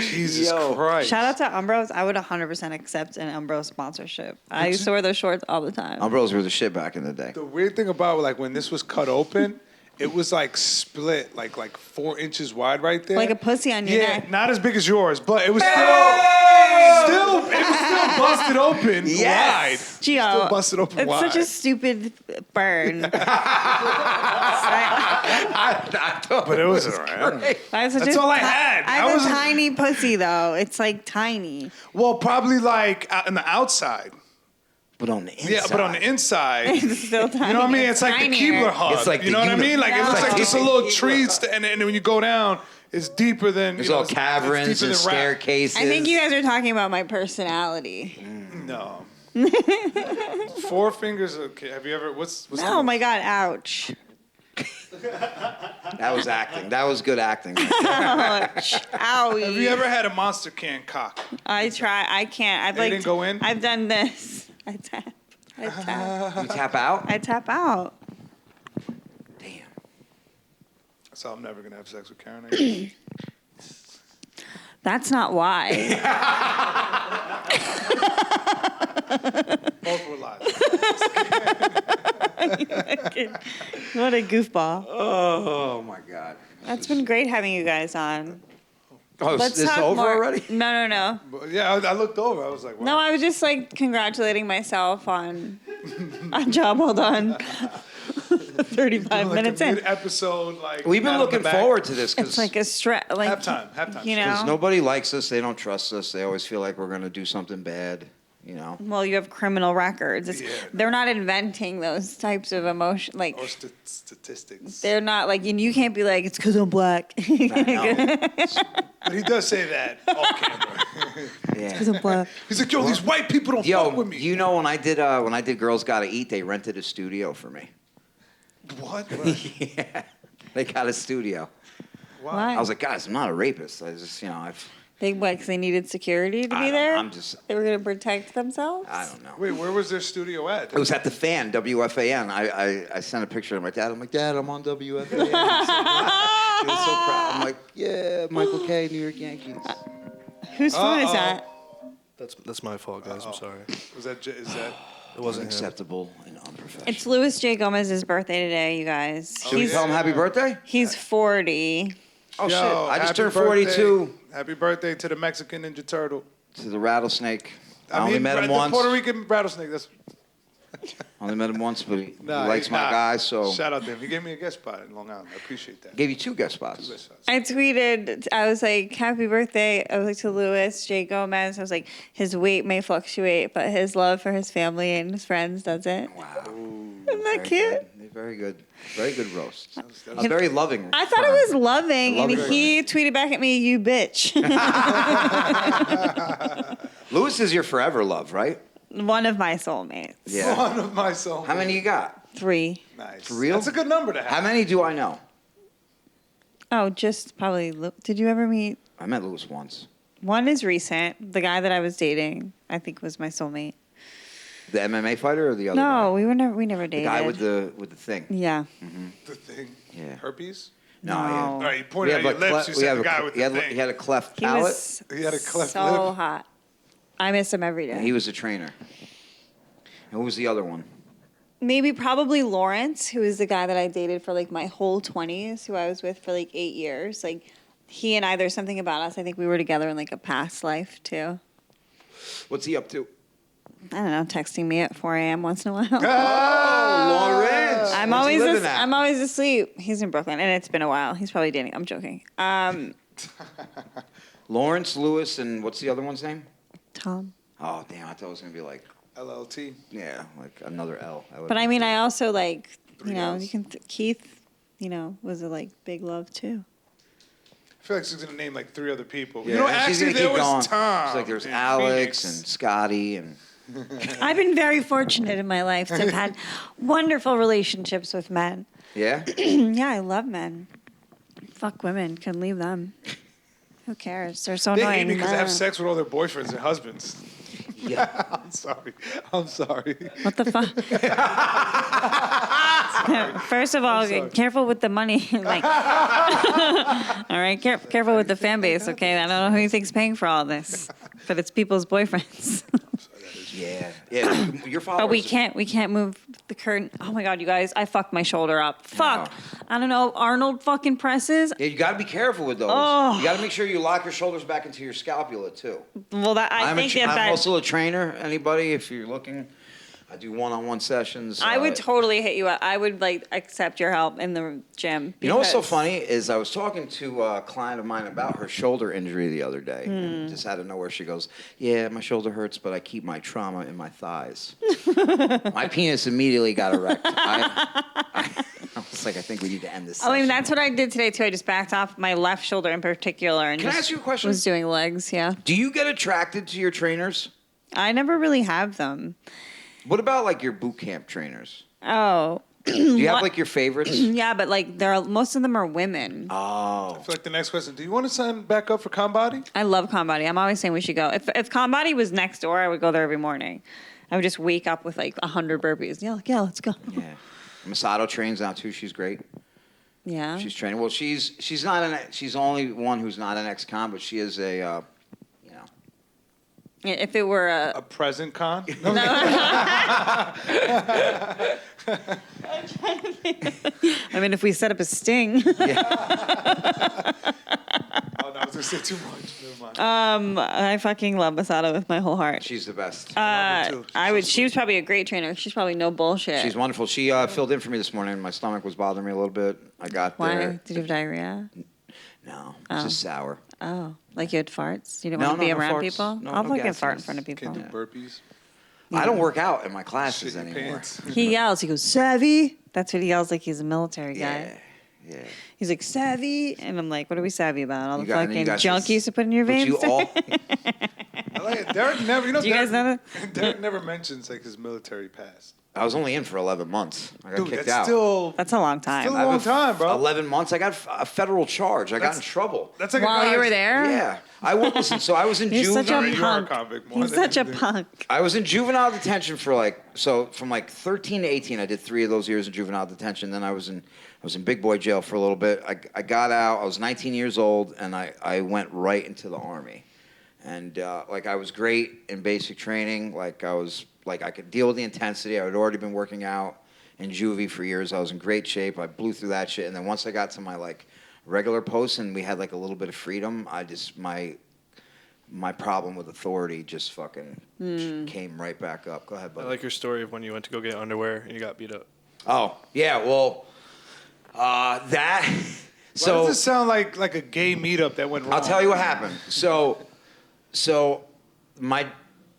Jesus Yo. Christ. Shout out to Umbros. I would 100% accept an Umbro sponsorship. I used to wear those shorts all the time. Umbrellas were the shit back in the day. The weird thing about like when this was cut open, it was like split, like 4 inches wide right there. Like a pussy on your Yeah, neck. not as big as yours, but it was still busted open wide. Gio, Still busted open it's wide. such a stupid burn. But it was alright. That's all I had. I have a tiny pussy though. It's like tiny. Well, probably like on the outside. But on the inside. Yeah, but on the inside. It's still tiny. You know what I mean? It's like the tinier. Keebler hug. It's like you the know what I mean? Like it No. looks like It's just a like little the tree, Keebler and then when you go down, it's deeper than. There's you know, all it's caverns deeper and than rap. staircases. I think you guys are talking about my personality. No. 4 fingers. Okay. Have you ever? What's Oh my god! Ouch! That was acting. That was good acting. Ouch! Owie! Have you ever had a monster can cock? I try. I can't. I've They like. didn't go in? I've done this. I tap. I tap. You tap out? I tap out. Damn. So I'm never gonna have sex with Karen. I guess. That's not why. Both were lies. What a goofball! Oh my God. That's been great having you guys on. Oh, Let's this talk over more. already? No. But yeah, I looked over. I was like, wow. No, I was just like congratulating myself on a job well done. 35 like minutes a in. mid-episode, like We've been pat on the looking back. forward to this It's because like a stress. Like Halftime. You know. nobody likes us. They don't trust us. They always feel like we're going to do something bad, you know. Well, you have criminal records. Yeah. They're not inventing those types of emotion. Like Or statistics. they're not like, and you can't be like, it's because I'm black. But he does say that off camera. Yeah. I'm black. He's like, yo, these white people don't fuck Yo, with me. you know when I did Girls Gotta Eat, they rented a studio for me. What? Yeah. They got a studio. Why? I was like, guys, I'm not a rapist. I just, you know, I've. They what? Because they needed security to I be don't- there. I'm just. They were gonna protect themselves. I don't know. Wait, where was their studio at? It was at the Fan, WFAN. I sent a picture of my dad. I'm like, Dad, I'm on WFAN. He was so proud. I'm like, yeah, Michael K, New York Yankees. Whose phone is that? That's my fault, guys. I'm sorry. Is that? It wasn't him. Unacceptable and unprofessional. It's Louis J. Gomez's birthday today, you guys. Should we tell him happy birthday? He's 40. Oh, Yo, shit. I just happy turned birthday. 42 Happy birthday to the Mexican Ninja Turtle. to the rattlesnake. I only met him the once. Puerto Rican rattlesnake. That's Only met him once, but he nah, likes my nah. guy, so. Shout out to him. He gave me a guest spot in Long Island. I appreciate that. Gave you 2 guest spots. I tweeted, I was like, happy birthday. I was like to Louis J. Gomez. I was like, his weight may fluctuate, but his love for his family and his friends doesn't. Wow. Isn't that Very cute? good. Very good. Very good roast. A very loving. I thought it was loving, I love and it. he tweeted back at me, you bitch. Lewis is your forever love, right? One of my soulmates. Yeah. One of my songs. How many you got? 3. Nice. For real? That's a good number to have. How many do I know? Oh, just probably, did you ever meet? I met Lewis once. One is recent. The guy that I was dating, I think, was my soulmate. The MMA fighter or the other guy? No, we never The dated. guy with the thing. Yeah. The thing. Yeah. Herpes? No. All right, you We pointed have at your a lips. cle- You we said have the a guy cle- with he the had, thing. he had a cleft He palate. was He had a cleft so lip. hot. I miss him every day. And he was a trainer. And who was the other one? Maybe probably Lawrence, who is the guy that I dated for like my whole 20s, who I was with for like 8 years. Like he and I, there's something about us. I think we were together in like a past life too. What's he up to? I don't know, texting me at 4 a.m. once in a while. Oh, Lawrence. I'm Where's he always living at? I'm always asleep. He's in Brooklyn, and it's been a while. He's probably dating. I'm joking. Lawrence, Lewis, and what's the other one's name? Tom. Oh, damn. I thought it was going to be like, LLT. yeah, like another L. But I mean, I also like, you know, L's. you can Keith, you know, was a like big love too. I feel like she's gonna name like 3 other people. Yeah, You know, and she's actually, gonna there keep going. was Tom. She's like, there's in Alex Phoenix. and Scotty and I've been very fortunate in my life to have had wonderful relationships with men. yeah. Yeah, I love men. Fuck women, can leave them. Who cares? They're so They annoying. hate me because I have sex with all their boyfriends and husbands. Yeah. I'm sorry. I'm sorry. What the fuck? First of all, sorry. careful with the money. Like, all right, careful with the fan base. Okay, I don't know who you think's paying for all this, but it's people's boyfriends. Yeah. Your followers. But we can't move the curtain. Oh my God, you guys, I fucked my shoulder up. Fuck. I don't know. Arnold fucking presses. Yeah, you got to be careful with those. Oh. You got to make sure you lock your shoulders back into your scapula too. Well, that I think I'm that. also a trainer. Anybody, if you're looking, I do one-on-one sessions. I would totally hit you up. I would like accept your help in the gym. You know what's so because- funny is I was talking to a client of mine about her shoulder injury the other day. And just out of nowhere, she goes, "Yeah, my shoulder hurts, but I keep my trauma in my thighs." My penis immediately got erect. I was like, I think we need to end this. I mean, session. that's what I did today too. I just backed off my left shoulder in particular, and Can I just ask you a question? was doing legs. Yeah, Do you get attracted to your trainers? I never really have them. What about like your boot camp trainers? Oh, Do you have What? like your favorites? yeah, but like most of them are women. Oh. I feel like the next question, do you want to sign back up for Combody? I love Combody. I'm always saying we should go. If Combody was next door, I would go there every morning. I would just wake up with like 100 burpees. Yeah, like, yeah, let's go. Yeah. Masato trains now too. She's great. Yeah. She's training. Well, she's not she's the only one who's not an ex-con, but she is a If it were A present con? No. I mean, if we set up a sting. Oh, no, I was going to say too much. Never mind. I fucking love Masato with my whole heart. she's the best. love her, too. I would. She was probably a great trainer. She's probably no bullshit. She's wonderful. She filled in for me this morning. My stomach was bothering me a little bit. I got Why? there. Did you have diarrhea? No, it's just sour. Oh, like you had farts? You didn't No, want to be no around farts. people? No, I'll no fucking fart in gasiness. front of people. Can't do burpees. I don't work out in my classes Shit your anymore. pants. He yells. He goes, "Savvy." That's what he yells like he's a military guy. Yeah. He's like, "Savvy," and I'm like, "What are we savvy about? All the You got- and you fucking got junk this- you used to put in your But veins." you all, I like it. Derek never, Do you guys know Derek never mentions like his military past. I was only in for 11 months. I got Dude, kicked that's out. still That's a long time. Still I have long time, bro. 11 months. I got a federal charge. I got in That's- trouble. that's like a While guy's- you were there? Yeah. I was listen. So I was in You're such a juvenile. You are a punk. convict more He's than such a anything. punk. I was in juvenile detention for from 13 to 18. I did 3 of those years in juvenile detention. Then I was in big boy jail for a little bit. I got out. I was 19 years old, and I went right into the Army. And I was great in basic training. I could deal with the intensity. I had already been working out in juvie for years. I was in great shape. I blew through that shit. And then once I got to my regular post and we had a little bit of freedom, my problem with authority just fucking came right back up. Go ahead, I buddy. like your story of when you went to go get underwear and you got beat up. Oh yeah, well, that. Why So does this sound like a gay meetup that went wrong? I'll tell you what happened. So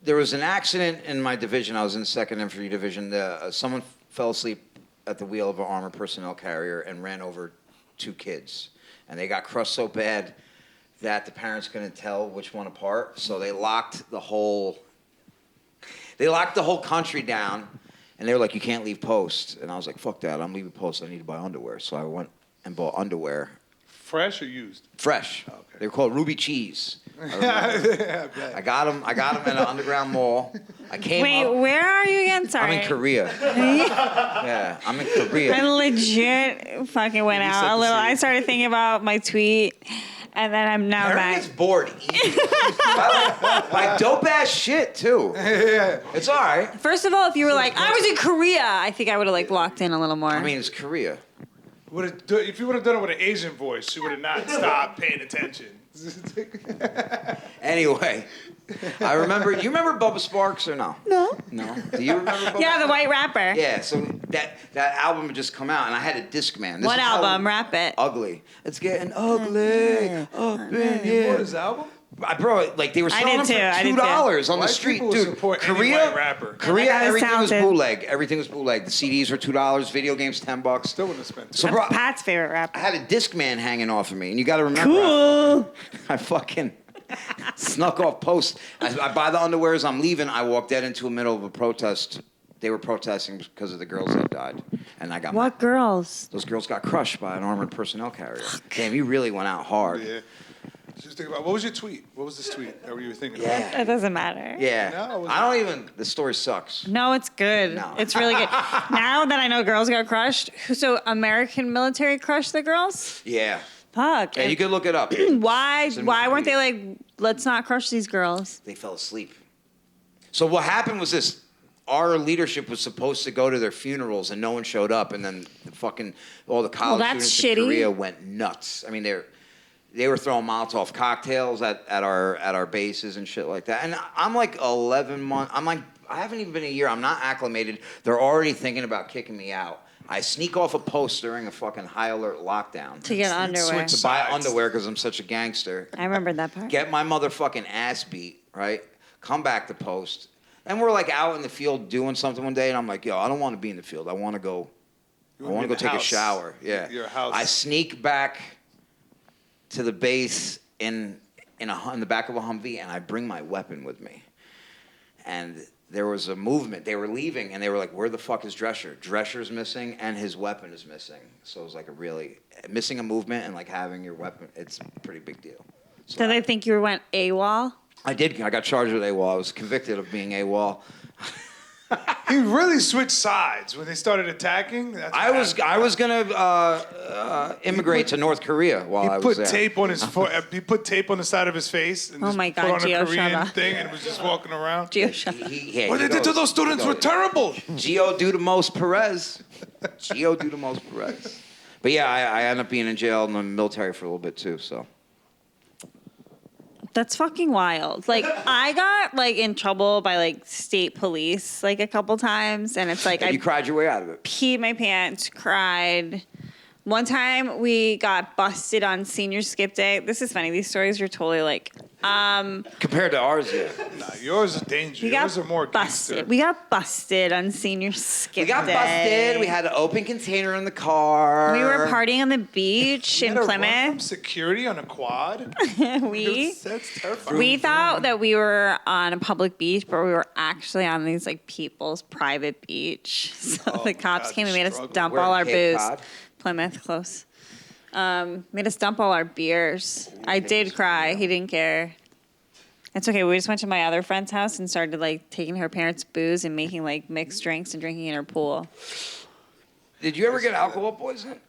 there was an accident in my division. I was in the 2nd Infantry Division. Someone fell asleep at the wheel of an armored personnel carrier and ran over 2 kids, and they got crushed so bad that the parents couldn't tell which one apart. So they locked the whole country down, and they were like, "You can't leave post." And I was like, "Fuck that! I'm leaving post. I need to buy underwear." So I went and bought underwear. Fresh or used? Fresh. Okay. They were called Ruby Cheese. Yeah, I got them at an underground mall. I came Wait, up. where are you again? Sorry. I'm in Korea. Yeah, I'm in I Korea. legit fucking went You out set a the little. scene. I started thinking about my tweet, and then I'm now Kerryn back. is bored eating. Like dope ass shit too. yeah. It's all right. First of all, if you were like, I was in Korea, I think I would have locked in a little more. I mean, it's Korea. If you would have done it with an Asian voice, she would have not stopped paying attention. Anyway, I remember. You remember Bubba Sparks or no? no. No. Do you remember Bubba? Yeah, the white rapper. Yeah. So that album had just come out, and I had a Discman. This What is how album? Rap it. Ugly. It's getting ugly up in here. What is the album? Bro, they were I selling did too, I them did for too. $2 on the White street, people dude. support any Korea, white rapper. Korea, That guy was everything was talented. bootleg. Everything was bootleg. The CDs were $2, video games $10. Still wouldn't have spent it. So, bro, That's Pat's favorite rapper. I had a Discman hanging off of me, and you got to remember, Cool. I fucking snuck off post. I buy the underwear as I'm leaving. I walked dead into the middle of a protest. They were protesting because of the girls that died, and I got What girls? those girls got crushed by an armored personnel carrier. Damn, you really went out hard. Yeah. Just think about what was your tweet? What was this tweet that you were thinking about? Yeah. It doesn't matter. Yeah. No, it was- I don't even. The story sucks. No, it's good. No. It's really good. Now that I know girls got crushed, so American military crushed the girls? Yeah. Fuck. Yeah, you could look it up. Why It's in weren't they Wikipedia. like, let's not crush these girls? They fell asleep. So what happened was this. Our leadership was supposed to go to their funerals, and no one showed up. And then all the college that's students in shitty. Korea went nuts. I mean, they were throwing Molotov cocktails at our bases and shit like that. And I'm like 11 months. I'm like, I haven't even been a year. I'm not acclimated. They're already thinking about kicking me out. I sneak off a post during a fucking high alert lockdown To get underwear. switch to buy sides. underwear because I'm such a gangster. I remember that part. Get my motherfucking ass beat, right? Come back to post. And we're like out in the field doing something one day, and I'm like, yo, I don't want to be in the field. I want to go take a shower. Yeah. Your house. I sneak back to the base in the back of a Humvee, and I bring my weapon with me. And there was a movement. They were leaving, and they were like, where the fuck is Drescher? Drescher's missing, and his weapon is missing. So it was like missing a movement and like having your weapon, it's a pretty big deal. So Did they think you went AWOL? I got charged with AWOL. I was convicted of being AWOL. He really switched sides when they started attacking. That's I what was happened. gonna immigrate to North Korea while I He was put there. tape on his foot. He put tape on the side of his face and Oh just my put God, on a Gio, shut Korean up. thing and was just walking around. Gio, shut up. What they did to those students were terrible. Geo do the most Perez. Geo do the most Perez. But yeah, I ended up being in jail in the military for a little bit too. So That's fucking wild. Like, I got, like, in trouble by, like, state police, like, a couple times. And it's like, you I cried your way out of it. peed my pants, cried. One time we got busted on senior skip day. This is funny. These stories are totally, like, Compared to ours, yeah. Nah, yours is dangerous. we got Yours are more gangster. busted. We got busted on senior skip We got day. busted. We had an open container in the car. We were partying on the beach You in had to run from Plymouth. security on a quad. That's terrifying. We thought that we were on a public beach, but we were actually on these like people's private beach. So the cops God, came and made us struggle. dump Where, all our Cape booze. Cod? Plymouth, close. Made us dump all our beers. I did cry. He didn't care. It's okay. We just went to my other friend's house and started like taking her parents' booze and making like mixed drinks and drinking in her pool. Did you ever get alcohol poisoning?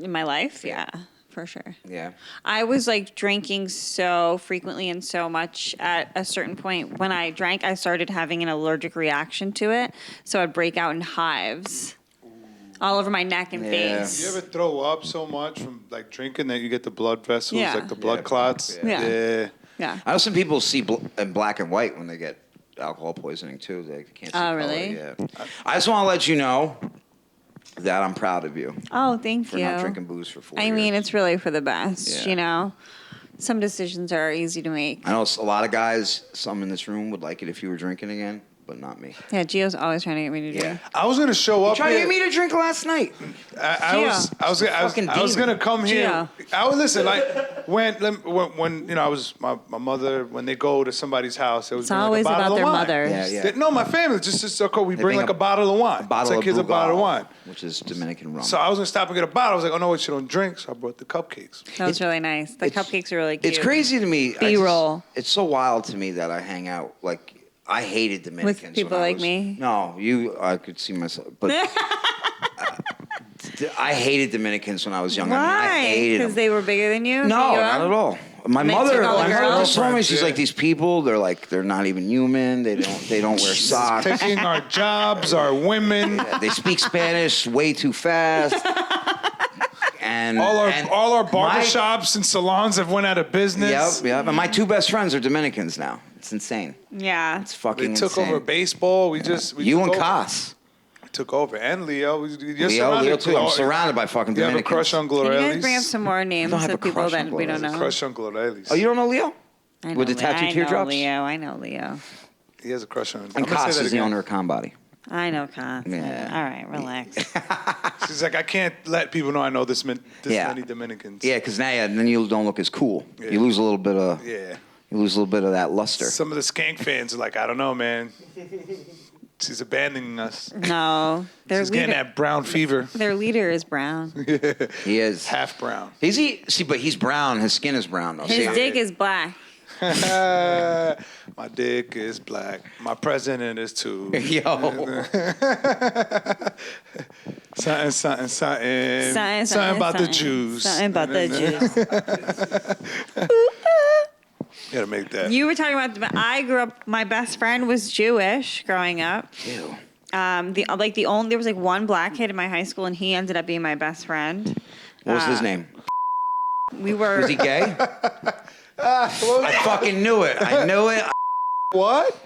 In my life, yeah, for sure. Yeah. I was like drinking so frequently and so much at a certain point. When I drank, I started having an allergic reaction to it. So I'd break out in hives all over my neck and Yeah. face. You ever throw up so much from like drinking that you get the blood vessels, Yeah. like the blood Yeah. clots? Yeah. Yeah. I know some people see in black and white when they get alcohol poisoning too. They can't see Oh, color. really? Yeah. I just want to let you know that I'm proud of you Oh, thank for you. not drinking booze for 4 years. I mean, it's really for the best, Yeah. you know? Some decisions are easy to make. I know a lot of guys, some in this room would like it if you were drinking again, but not me. Yeah, Gio's always trying to get me to drink. Yeah. I was gonna show up. Trying to here. get me to drink last night. I was gonna come here. I was listen like when you know I was my mother when they go to somebody's house. It was It's always about their mothers. Yeah, yeah. No, my family just so cool. We bring bring like a bottle of wine. A bottle It's like of here's a bottle of wine. which is Dominican rum. So I was gonna stop and get a bottle. I was like, oh no, what you don't drink? So I brought the cupcakes. That was really nice. The cupcakes are really cute. It's crazy to me. B-roll. It's so wild to me that I hang out like I hated Dominicans. people when I like was- me? No, I could see myself, but I hated Dominicans when I was younger. I Why? hated Because them. they were bigger than you? No, not at all. My And they mother, took all the my mother girls? told me she's Yeah. like these people. They're not even human. They don't wear socks. Taking our jobs, our women, They speak Spanish way too fast. And all our my- barbershops and salons have went out of business. Yep. And my two best friends are Dominicans now. It's insane. Yeah. It's fucking They took insane. over baseball. We You took and over. Cas. Took over, and Leo. Leo too. I'm surrounded by fucking You have a Dominicans. crush on Can you guys Glorelis? bring up some more names don't have a of people crush on that we don't Glorelis. know? Crush on Glorelis. Oh, you don't know Leo? I know With the Leo. tattooed teardrops? I know Leo. He has a crush on him. And Cas is the owner of Conbody. I know Con. Yeah. All right, relax. She's like, I can't let people know I know this Yeah. many Dominicans. Yeah, because then you don't look as cool. Yeah. You lose a little bit of Yeah. you lose a little bit of that luster. Some of the skank fans are like, I don't know, man. She's abandoning us. No, She's getting that brown fever. Their leader is brown. He is Half brown. Is he? See, but he's brown. His skin is brown though. His See? dick is black. My dick is black. My president is too. Yo. Something about the Jews. Something about the Jews. You gotta make that. You were talking about. I grew up. My best friend was Jewish growing up. Ew. There was like one black kid in my high school, and he ended up being my best friend. What was his name? We were. Was he gay? I fucking knew it. I knew it. What?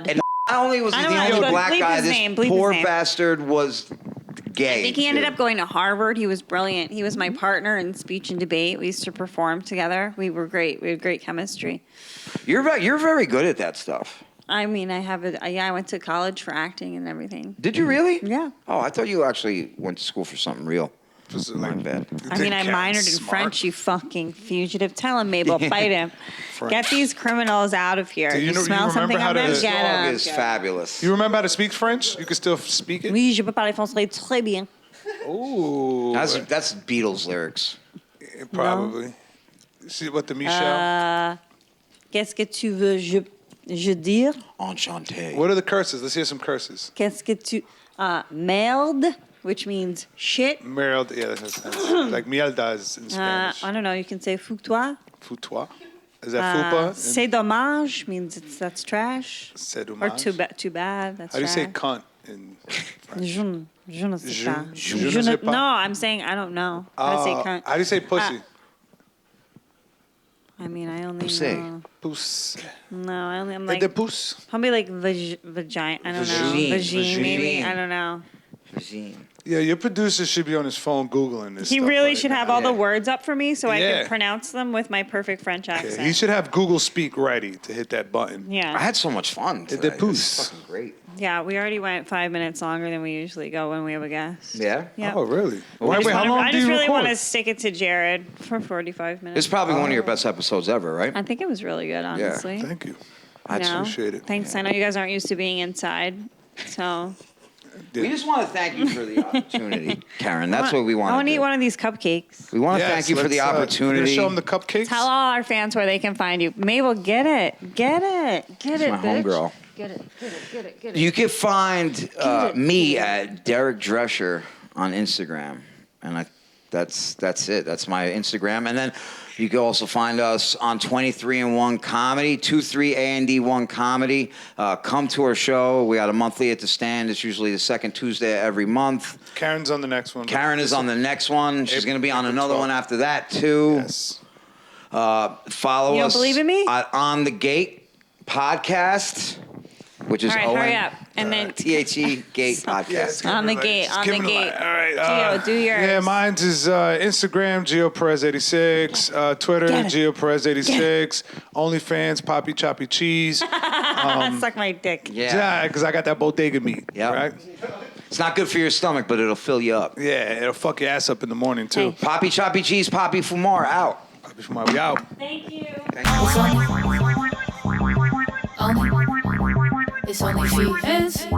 And not only was he I the don't know, only but black bleep guy, his this name, bleep poor his name. bastard was gay. I think he ended too. up going to Harvard. He was brilliant. He was my partner in speech and debate. We used to perform together. We were great. We had great chemistry. You're very good at that stuff. I mean, I went to college for acting and everything. Did you really? Yeah. Oh, I thought you actually went to school for something real. Just My bad. I mean, I Karen minored in smart. French, you fucking fugitive. Tell him, Mabel, fight him. French. Get these criminals out of here. Do you You know- you smell remember something how on to- them? This Get Dog 'em. is fabulous. You remember how to speak French? You can still speak it? Oui, je peux parler français très bien. Ooh. That's Beatles lyrics. Probably. See what the Michelle? Qu'est-ce que tu veux je dire? Enchanté. What are the curses? Let's hear some curses. Qu'est-ce que tu... merde, which means shit. Meryl, yeah, that makes sense. Like mierda is in Spanish. I don't know, you can say foutoir. Foutoir? Is that fupa? C'est dommage means that's trash. C'est Or dommage. too bad, that's How do you say trash. cunt in French? Je ne sais pas. Je ne sais pas. No, I'm saying I don't know how to say cunt. How do you say pussy? I mean, I only Pussy. know. Puss. No, I'm The like, puss. probably like vagina. I don't know. Vagine. Vagine, maybe. Vagine. I don't know. Yeah, your producer should be on his phone Googling this He stuff really right should now. have all the words up for me so I Yeah. can pronounce them with my perfect French accent. Yeah, he should have Google Speak ready to hit that button. I Yeah. had so much fun. Did Today. the This is poos. fucking great. Yeah, we already went 5 minutes longer than we usually go when we have a guest. Yeah? Yeah. Oh, really? Well, Wait, how long I do just you really record? want to stick it to Jared for 45 minutes. It's probably one of your best episodes ever, right? I think it was really good, honestly. Thank you. I You know? appreciate it. Thanks. I know you guys aren't used to being inside, so We just want to thank you for the opportunity, Karen. That's what we I want want to to eat do. one of these cupcakes. We want to Yes, thank you for the let's, you're opportunity. gonna show them the cupcakes? Tell all our fans where they can find you. Mabel, get it. Get it. Get it, my bitch. homegirl. Get it. Get it. Get it. Get it. You can find me at Derek Drescher on Instagram, and that's it. That's my Instagram, and then you can also find us on 23&1 Comedy, 23AND1 Comedy. Come to our show. We got a monthly at the Stand. It's usually the second Tuesday of every month. Karen's on the next one. Karen is on the next one. She's going to be on April another 12th. one after that too. Yes. Follow You don't us believe in me? at On the Gate podcast, which is All right, Owen. hurry up. And then THE Gate podcast. on the gate. Just On give the him gate. light. All right. Geo, do yours. Yeah, mine's is Instagram, Geo Perez 86. Twitter, Get it. Geo Perez 86. OnlyFans, Poppy Choppy Cheese. Suck my dick. Yeah. because I got that bodega meat. Yeah. Right? It's not good for your stomach, but it'll fill you up. Yeah, it'll fuck your ass up in the morning, too. Hey. Poppy Choppy Cheese, Poppy Fumar, out. Poppy Fumar, we out. Thank you. It's only Feehans.